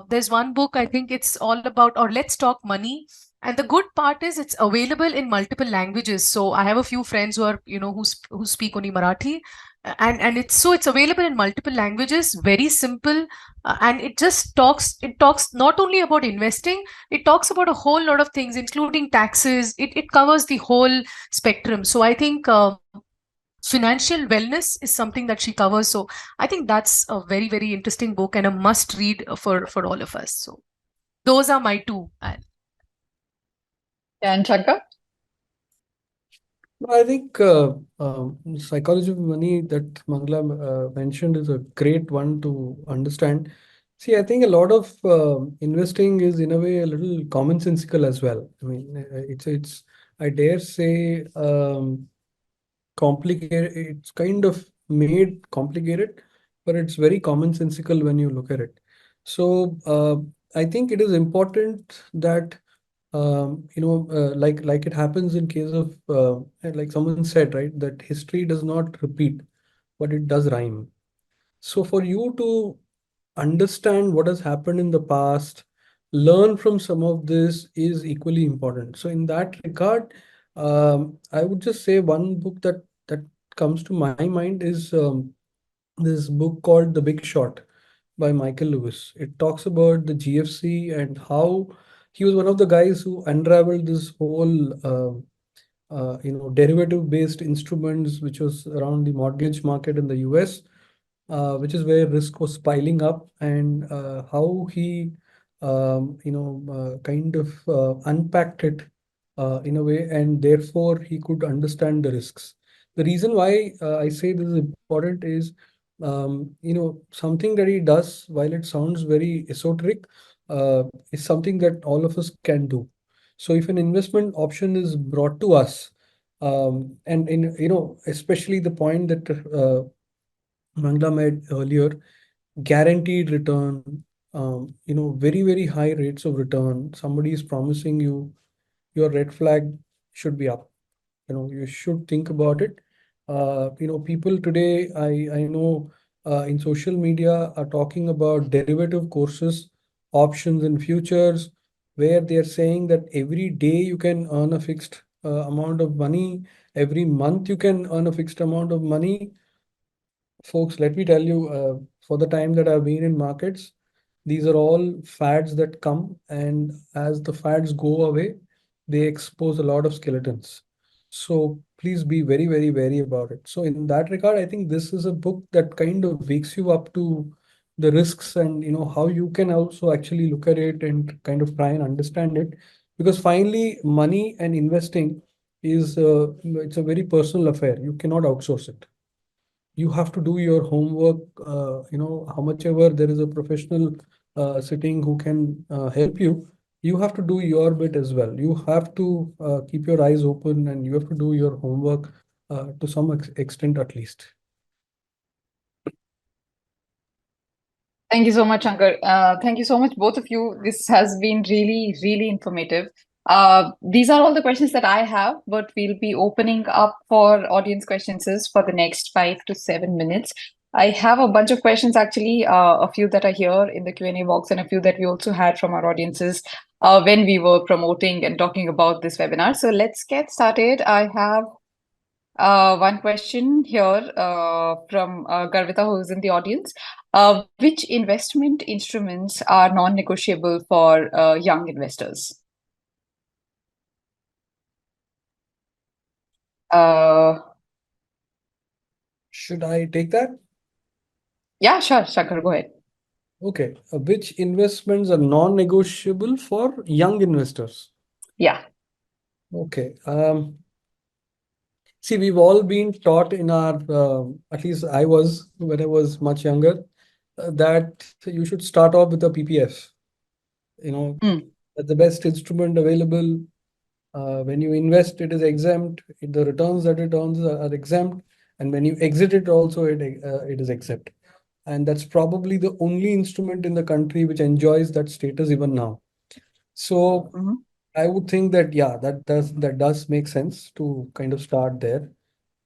there's one book. I think it's all about, or Let's Talk Money. And the good part is it's available in multiple languages. So I have a few friends who are, who speak only Marathi, and it's available in multiple languages. Very simple, and it talks not only about investing, it talks about a whole lot of things, including taxes. It covers the whole spectrum. So I think financial wellness is something that she covers. So I think that's a very, very interesting book and a must read for all of us. So those are my two. And Shankar? I think psychology of money that Mangala mentioned is a great one to understand. See, I think a lot of investing is in a way a little commonsensical as well. I mean, it's I dare say complicated. It's kind of made complicated, but it's very commonsensical when you look at it. So I think it is important that like it happens in case of like someone said, right, that history does not repeat, but it does rhyme. So for you to understand what has happened in the past, learn from some of this is equally important. So in that regard, I would just say one book that comes to my mind is this book called The Big Short by Michael Lewis. It talks about the GFC and how he was one of the guys who unraveled this whole derivative based instruments, which was around the mortgage market in the US, which is where risk was piling up, and how he kind of unpacked it in a way, and therefore he could understand the risks. The reason why I say this is important is, something that he does, while it sounds very esoteric, is something that all of us can do. So if an investment option is brought to us, and in especially the point that Mangla made earlier, guaranteed return, very, very high rates of return. Somebody is promising you, your red flag should be up. You should think about it. People today, I know, in social media are talking about derivative courses, options and futures, where they are saying that every day you can earn a fixed amount of money, every month you can earn a fixed amount of money. Folks, let me tell you, for the time that I've been in markets, these are all fads that come, and as the fads go away, they expose a lot of skeletons. So please be very, very wary about it. So in that regard, I think this is a book that kind of wakes you up to the risks, and how you can also actually look at it and kind of try and understand it. Because finally, money and investing is it's a very personal affair. You cannot outsource it. You have to do your homework. How much ever there is a professional sitting who can help you, you have to do your bit as well. You have to keep your eyes open, and you have to do your homework to some extent at least. Thank you so much, Shankar. Thank you so much, both of you. This has been really, really informative. These are all the questions that I have, but we'll be opening up for audience questions for the next 5 to 7 minutes. I have a bunch of questions actually, a few that are here in the Q&A box and a few that we also had from our audiences when we were promoting and talking about this webinar. So let's get started. I have one question here from Garvita, who is in the audience. Which investment instruments are non-negotiable for young investors? Uh, Should I take that? yeah, sure, Shankar, go ahead. Okay. Which investments are non-negotiable for young investors? Yeah. Okay. See, we've all been taught in our, at least I was when I was much younger, that you should start off with a PPF. Mm. That's the best instrument available. When you invest, it is exempt. The returns that it earns are exempt, and when you exit it, also it is exempt. And that's probably the only instrument in the country which enjoys that status even now. So Mhm. I would think that, yeah, that does make sense to kind of start there.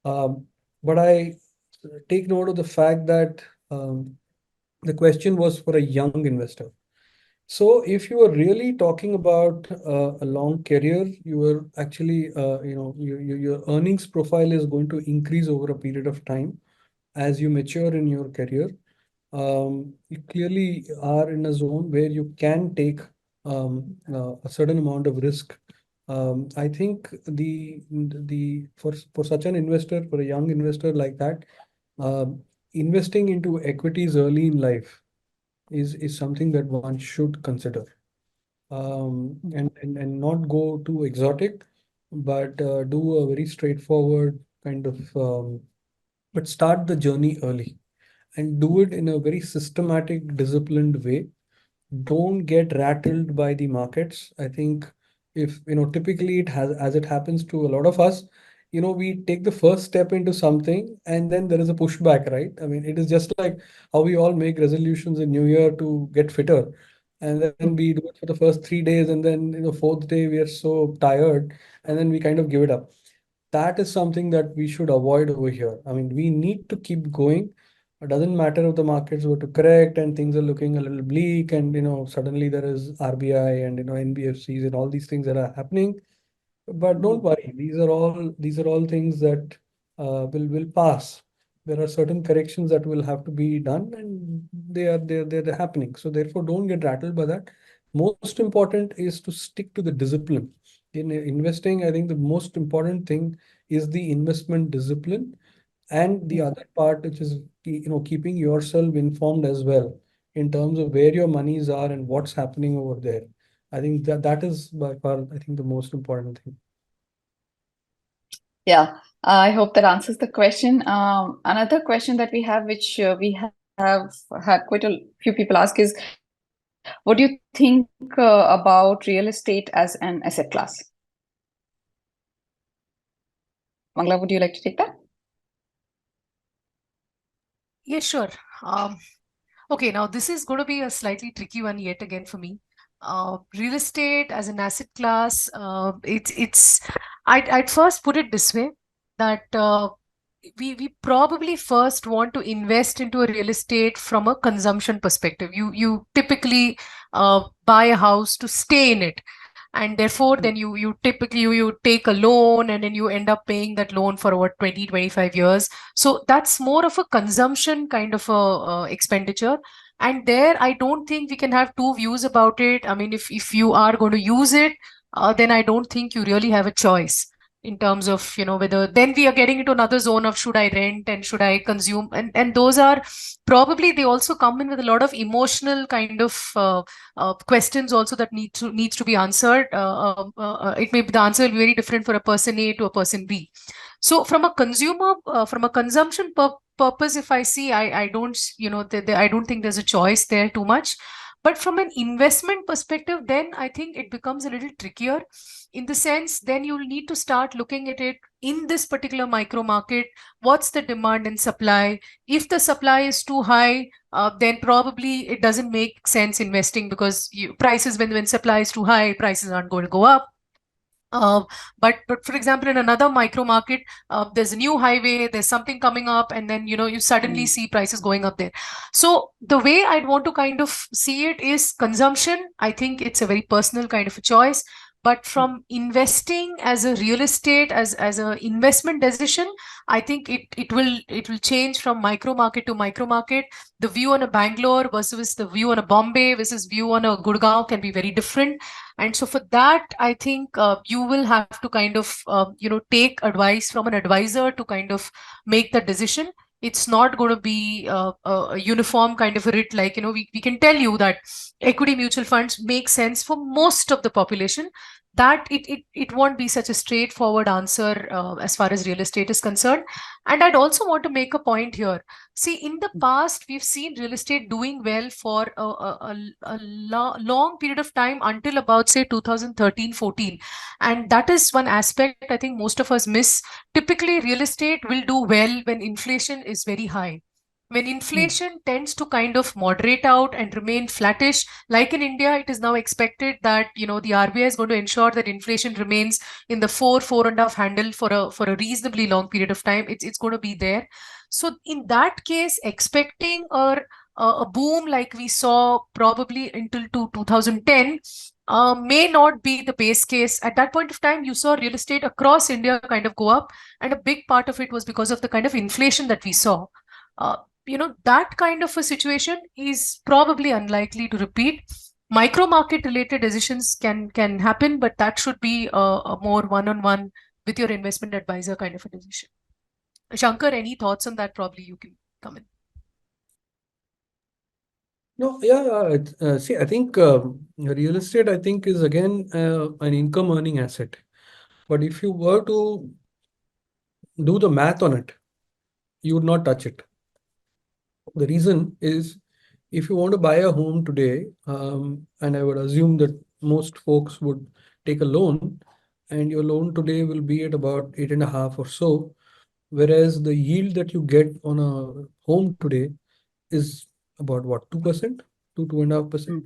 But I take note of the fact that the question was for a young investor. So if you are really talking about a long career, you are actually, your earnings profile is going to increase over a period of time as you mature in your career. You clearly are in a zone where you can take a certain amount of risk. I think the for such an investor, for a young investor like that, um, investing into equities early in life is something that one should consider, and not go too exotic, but do a very straightforward kind of, but start the journey early and do it in a very systematic, disciplined way. Don't get rattled by the markets. I think, if typically it has, as it happens to a lot of us, we take the first step into something and then there is a pushback, right? I mean, it is just like how we all make resolutions in New Year to get fitter. And then we do it for the first 3 days, and then fourth day we are so tired, and then we kind of give it up. That is something that we should avoid over here. I mean, we need to keep going. It doesn't matter if the markets were to correct and things are looking a little bleak, and suddenly there is RBI and NBFCs and all these things that are happening. But don't worry, these are all things that will pass. There are certain corrections that will have to be done, and they're happening. So therefore, don't get rattled by that. Most important is to stick to the discipline. In investing, I think the most important thing is the investment discipline, and the other part, which is keeping yourself informed as well. in terms of where your monies are and what's happening over there. I think that is by far, I think, the most important thing. Yeah, I hope that answers the question. Another question that we have, which we have had quite a few people ask, is what do you think about real estate as an asset class? Mangala, would you like to take that? Yeah, sure. Um, Okay, now this is going to be a slightly tricky one yet again for me. Real estate as an asset class, I'd first put it this way that we probably first want to invest into a real estate from a consumption perspective. You typically buy a house to stay in it, and therefore then you typically you take a loan and then you end up paying that loan for over 20-25 years. So that's more of a consumption kind of a expenditure, and there I don't think we can have two views about it. I mean, if you are going to use it, then I don't think you really have a choice in terms of, whether then we are getting into another zone of should I rent and should I consume, and those are probably, they also come in with a lot of emotional kind of questions also that needs to be answered. It may be, the answer will be very different for a person A to a person B. So from a consumer, from a consumption purpose, if I see, I don't, I don't think there's a choice there too much. But from an investment perspective, then I think it becomes a little trickier, in the sense then you'll need to start looking at it in this particular micro market. What's the demand and supply? If the supply is too high, then probably it doesn't make sense investing, because prices, when supply is too high, prices aren't going to go up. uh, but for example, in another micro market, there's a new highway, there's something coming up, and then you suddenly see prices going up there. So the way I'd want to kind of see it is consumption. I think it's a very personal kind of a choice. But from investing as a real estate, as a investment decision, I think it will change from micro market to micro market. The view on a Bangalore versus the view on a Bombay versus view on a Gurgaon can be very different. And so for that, I think you will have to kind of, take advice from an advisor to kind of make the decision. It's not going to be a uniform kind of a writ, like, we can tell you that equity mutual funds make sense for most of the population. That it won't be such a straightforward answer as far as real estate is concerned. And I'd also want to make a point here. See, in the past, we've seen real estate doing well for a long period of time, until about, say, 2013-14. And that is one aspect I think most of us miss. Typically, real estate will do well when inflation is very high. When inflation tends to kind of moderate out and remain flattish, like in India, it is now expected that, the RBI is going to ensure that inflation remains in the 4.5 handle for a reasonably long period of time. It's going to be there. So in that case, expecting a boom like we saw probably until 2010 may not be the base case. At that point of time, you saw real estate across India kind of go up, and a big part of it was because of the kind of inflation that we saw. Uh, that kind of a situation is probably unlikely to repeat. Micro market related decisions can happen, but that should be a more one-on-one with your investment advisor kind of a decision. Shankar, any thoughts on that? Probably you can come in. No, yeah, see, I think real estate, I think, is again an income earning asset. But if you were to do the math on it, you would not touch it. The reason is, if you want to buy a home today, and I would assume that most folks would take a loan, and your loan today will be at about 8.5 or so, whereas the yield that you get on a home today is about what, 2%, 2.5%,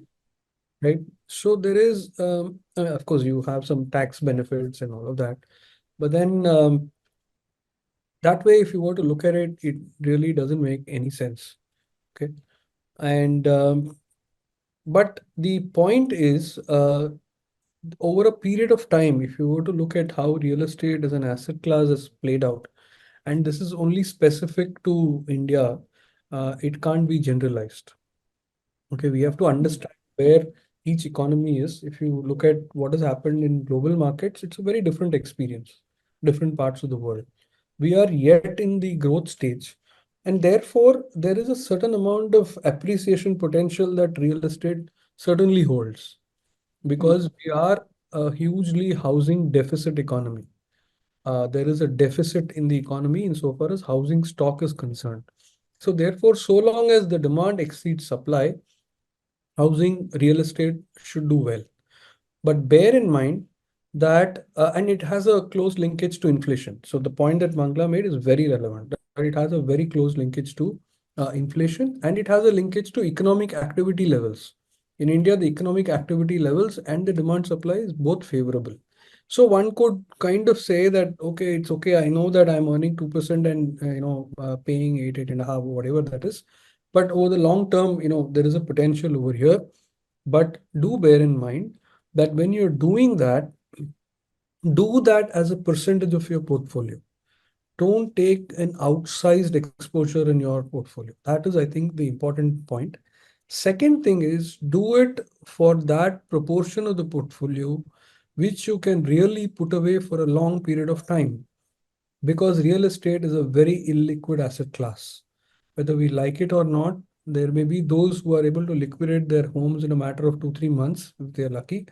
right? So there is, of course, you have some tax benefits and all of that, but then that way, if you were to look at it, it really doesn't make any sense. Okay, and but the point is, over a period of time, if you were to look at how real estate as an asset class is played out, and this is only specific to India, it can't be generalized. Okay, we have to understand where each economy is. If you look at what has happened in global markets, it's a very different experience, different parts of the world. We are yet in the growth stage, And therefore, there is a certain amount of appreciation potential that real estate certainly holds, because we are a hugely housing deficit economy. There is a deficit in the economy insofar as housing stock is concerned. So therefore, so long as the demand exceeds supply, housing real estate should do well. But bear in mind that, and it has a close linkage to inflation. So the point that Mangala made is very relevant, that it has a very close linkage to inflation, and it has a linkage to economic activity levels. In India, the economic activity levels and the demand supply is both favorable. So one could kind of say that, okay, it's okay. I know that I'm earning 2% and paying 8.5, whatever that is. But over the long term, there is a potential over here. But do bear in mind that when you're doing that, do that as a percentage of your portfolio. Don't take an outsized exposure in your portfolio. That is, I think, the important point. Second thing is, do it for that proportion of the portfolio which you can really put away for a long period of time, because real estate is a very illiquid asset class. Whether we like it or not, there may be those who are able to liquidate their homes in a matter of 2, 3 months if they're lucky.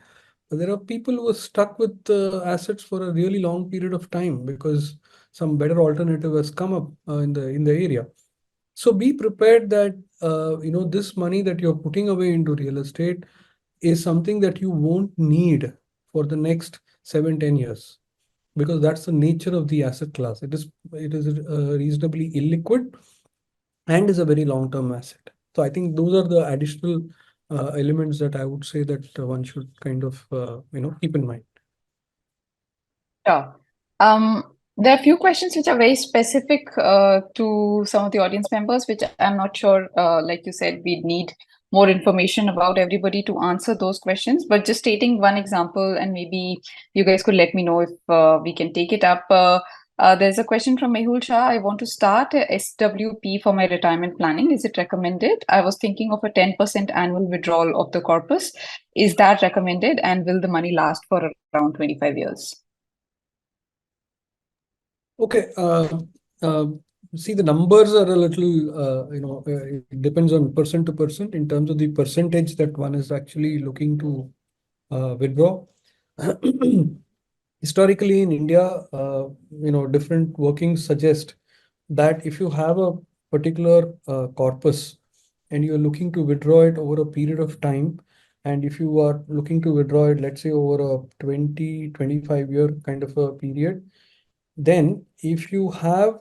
But there are people who are stuck with assets for a really long period of time because some better alternative has come up in the area. So be prepared that this money that you're putting away into real estate is something that you won't need for the next 7, 10 years, because that's the nature of the asset class. It is reasonably illiquid and is a very long-term asset. So I think those are the additional elements that I would say that one should kind of keep in mind. Sure. There are a few questions which are very specific to some of the audience members, which I'm not sure, like you said, we'd need more information about everybody to answer those questions. But just stating one example, and maybe you guys could let me know if we can take it up. There's a question from Mehul Shah. I want to start a SWP for my retirement planning. Is it recommended? I was thinking of a 10% annual withdrawal of the corpus. Is that recommended? And will the money last for around 25 years? Okay. See, the numbers are a little, it depends on person to person in terms of the percentage that one is actually looking to withdraw. Historically in India, different workings suggest that if you have a particular corpus and you're looking to withdraw it over a period of time, and if you are looking to withdraw it, let's say over a 20, 25 year kind of a period, then if you have,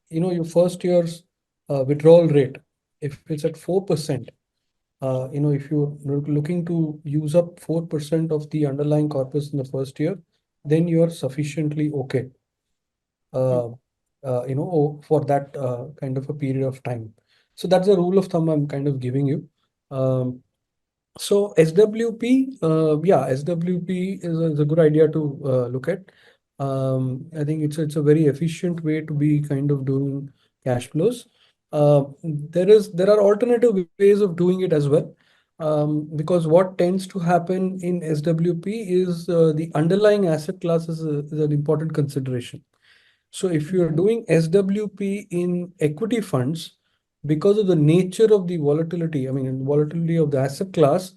your first year's withdrawal rate, if it's at 4%, if you're looking to use up 4% of the underlying corpus in the first year, then you're sufficiently okay, uh, for that kind of a period of time. So that's the rule of thumb I'm kind of giving you. So SWP, SWP is a good idea to look at. I think it's a very efficient way to be kind of doing cash flows. There are alternative ways of doing it as well. Because what tends to happen in SWP is the underlying asset class is an important consideration. So if you're doing SWP in equity funds, because of the nature of the volatility, I mean, volatility of the asset class,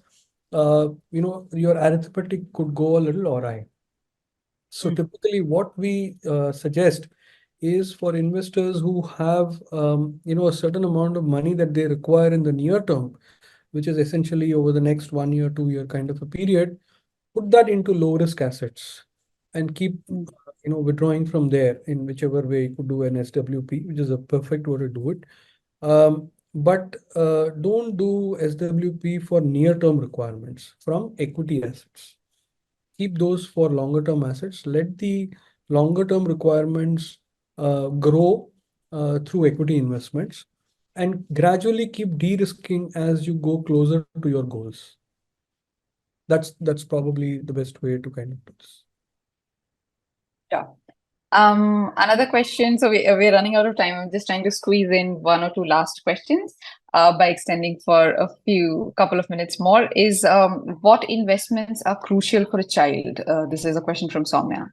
your arithmetic could go a little awry. So typically what we suggest is for investors who have, a certain amount of money that they require in the near term, which is essentially over the next 1 year, 2 year kind of a period, put that into low risk assets and keep withdrawing from there in whichever way you could do an SWP, which is a perfect way to do it. But don't do SWP for near-term requirements from equity assets. Keep those for longer-term assets. Let the longer-term requirements grow through equity investments, and gradually keep de-risking as you go closer to your goals. That's probably the best way to kind of do this. Yeah. Another question. So we're running out of time. I'm just trying to squeeze in one or two last questions by extending for a couple of minutes more. Is what investments are crucial for a child? This is a question from Soumya.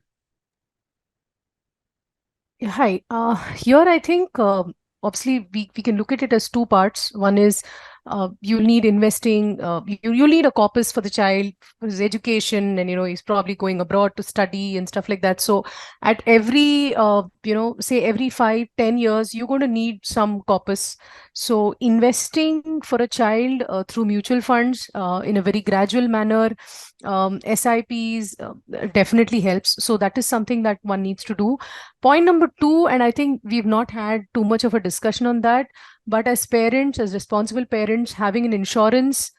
Hi. Here, I think obviously we can look at it as two parts. One is you'll need investing, you'll need a corpus for the child, for his education, and he's probably going abroad to study and stuff like that. So at every say every 5-10 years, you're going to need some corpus. So investing for a child through mutual funds in a very gradual manner, SIPs definitely helps. So that is something that one needs to do. Point number two, and I think we've not had too much of a discussion on that, but as parents, as responsible parents, having an insurance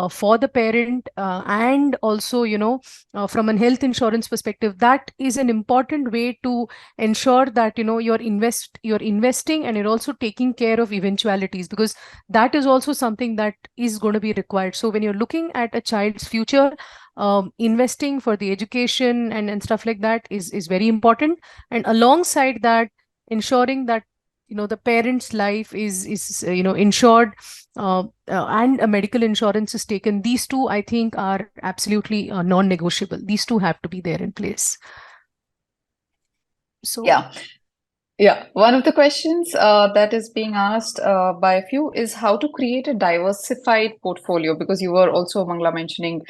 for the parent, and also from an health insurance perspective, that is an important way to ensure that you're investing, and you're also taking care of eventualities, because that is also something that is going to be required. So when you're looking at a child's future, investing for the education and stuff like that is very important. And alongside that, ensuring that the parent's life is insured, and a medical insurance is taken. These two, I think, are absolutely non-negotiable. These two have to be there in place. So Yeah. Yeah, one of the questions that is being asked by a few is how to create a diversified portfolio, because you were also, Mangala, mentioning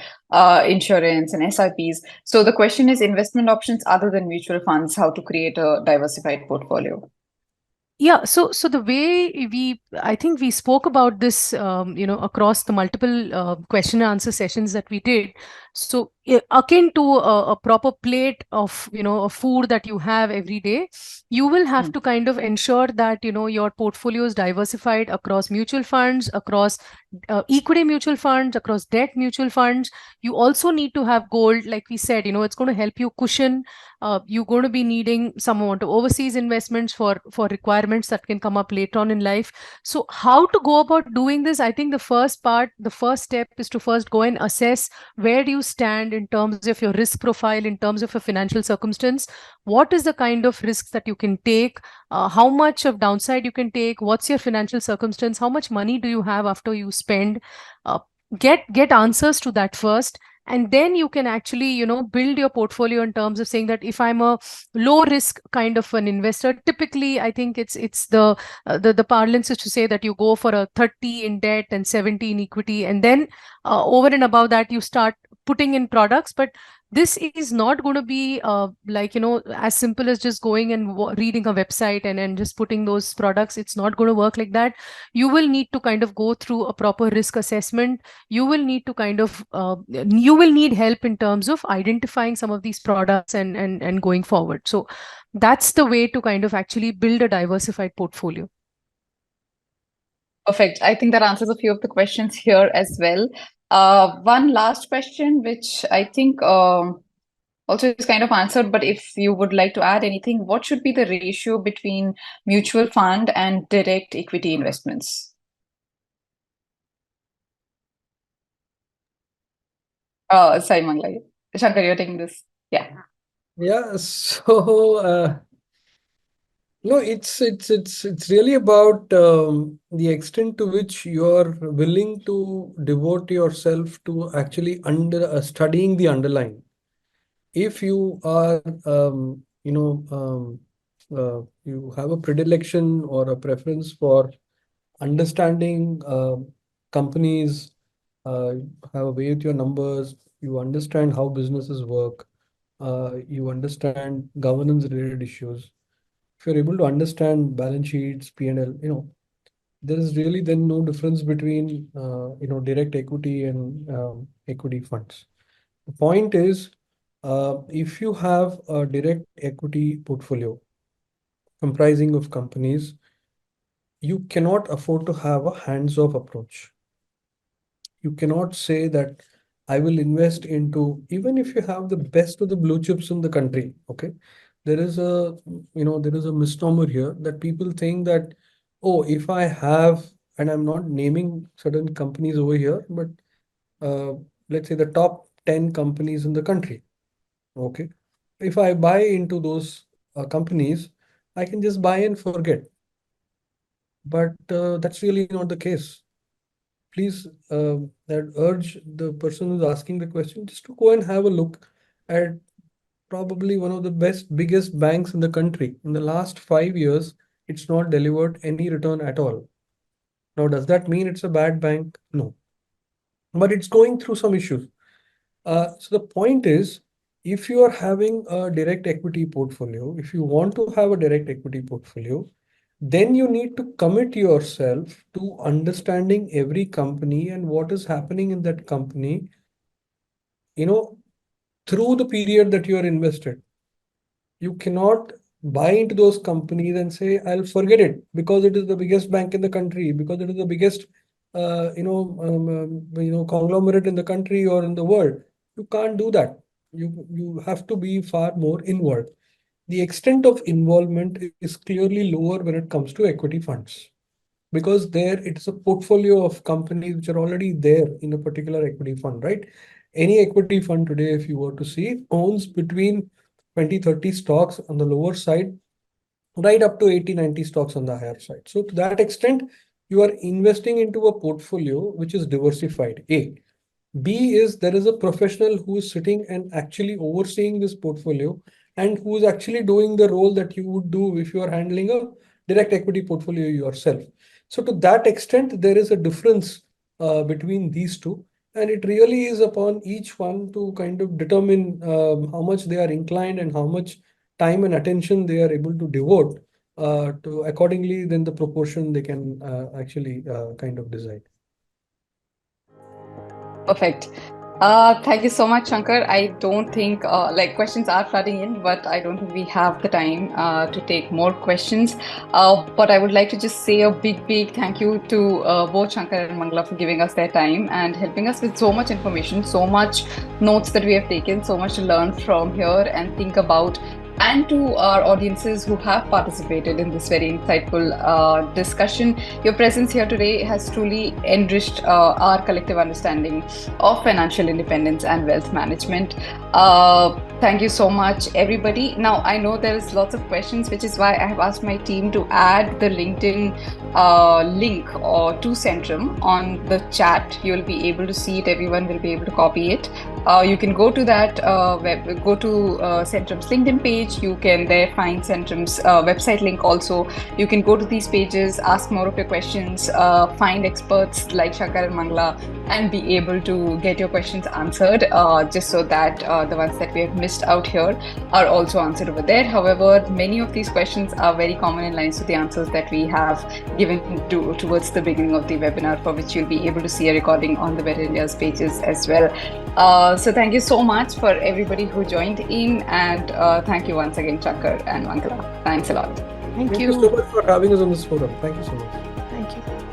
insurance and SIPs. So the question is investment options other than mutual funds, how to create a diversified portfolio. yeah, so the way I think we spoke about this, across the multiple question and answer sessions that we did. So akin to a proper plate of a food that you have every day, you will have to kind of ensure that your portfolio is diversified across mutual funds, across equity mutual funds, across debt mutual funds. You also need to have gold, like we said. It's going to help you cushion. You're going to be needing some amount of overseas investments for requirements that can come up later on in life. So how to go about doing this? I think the first step is to first go and assess where do you stand in terms of your risk profile, in terms of your financial circumstance. What is the kind of risks that you can take? How much of downside you can take? What's your financial circumstance? How much money do you have after you spend? uh, get answers to that first, and then you can actually build your portfolio in terms of saying that if I'm a low risk kind of an investor, typically I think it's the parlance is to say that you go for a 30 in debt and 70 in equity, and then over and above that you start putting in products. But this is not going to be as simple as just going and reading a website and just putting those products. It's not going to work like that. You will need to kind of go through a proper risk assessment. You will need to kind of you will need help in terms of identifying some of these products and going forward. So that's the way to kind of actually build a diversified portfolio. Perfect. I think that answers a few of the questions here as well. One last question, which I think also is kind of answered, but if you would like to add anything, what should be the ratio between mutual fund and direct equity investments? Sorry, Mangala. Shankar, you're taking this. Yeah. Yeah, so no, it's really about the extent to which you're willing to devote yourself to actually studying the underlying. If you are, you have a predilection or a preference for understanding companies, have a way with your numbers, you understand how businesses work, you understand governance related issues. If you're able to understand balance sheets, P&L, there is really then no difference between direct equity and equity funds. The point is, if you have a direct equity portfolio comprising of companies, you cannot afford to have a hands-off approach. You cannot say that I will invest into, even if you have the best of the blue chips in the country. Okay, there is a there is a misnomer here that people think that, oh, if I have, and I'm not naming certain companies over here, but uh, let's say the top 10 companies in the country. Okay, if I buy into those companies, I can just buy and forget. But that's really not the case. Please, I'd urge the person who's asking the question just to go and have a look at probably one of the biggest banks in the country. In the last 5 years, it's not delivered any return at all. Now, does that mean it's a bad bank? No, but it's going through some issues. So the point is, if you are having a direct equity portfolio, if you want to have a direct equity portfolio, then you need to commit yourself to understanding every company and what is happening in that company, you know, through the period that you are invested. You cannot buy into those companies and say, I'll forget it because it is the biggest bank in the country, because it is the biggest, conglomerate in the country or in the world. You can't do that. You have to be far more involved. The extent of involvement is clearly lower when it comes to equity funds, because there it's a portfolio of companies which are already there in a particular equity fund, right? Any equity fund today, if you were to see, owns between 20, 30 stocks on the lower side, right up to 80, 90 stocks on the higher side. So to that extent, you are investing into a portfolio which is diversified. A. B is there is a professional who is sitting and actually overseeing this portfolio and who is actually doing the role that you would do if you are handling a direct equity portfolio yourself. So to that extent, there is a difference between these two. And it really is upon each one to kind of determine how much they are inclined and how much time and attention they are able to devote to accordingly, then the proportion they can actually kind of decide. Perfect. Thank you so much, Shankar. I don't think questions are flooding in, but I don't think we have the time to take more questions. But I would like to just say a big, big thank you to both Shankar and Mangala for giving us their time and helping us with so much information, so much notes that we have taken, so much to learn from here and think about. And to our audiences who have participated in this very insightful discussion, your presence here today has truly enriched our collective understanding of financial independence and wealth management. Thank you so much, everybody. Now, I know there is lots of questions, which is why I have asked my team to add the LinkedIn link to Centrum on the chat. You'll be able to see it. Everyone will be able to copy it. You can go to that go to Centrum's LinkedIn page. You can there find Centrum's website link also. You can go to these pages, ask more of your questions, find experts like Shankar and Mangala, and be able to get your questions answered, just so that the ones that we have missed out here are also answered over there. However, many of these questions are very common in lines to the answers that we have given towards the beginning of the webinar, for which you'll be able to see a recording on the Better India's pages as well. So thank you so much for everybody who joined in, and thank you once again, Shankar and Mangala. Thanks a lot. Thank you so much for having us on this forum. Thank you so much. Thank you.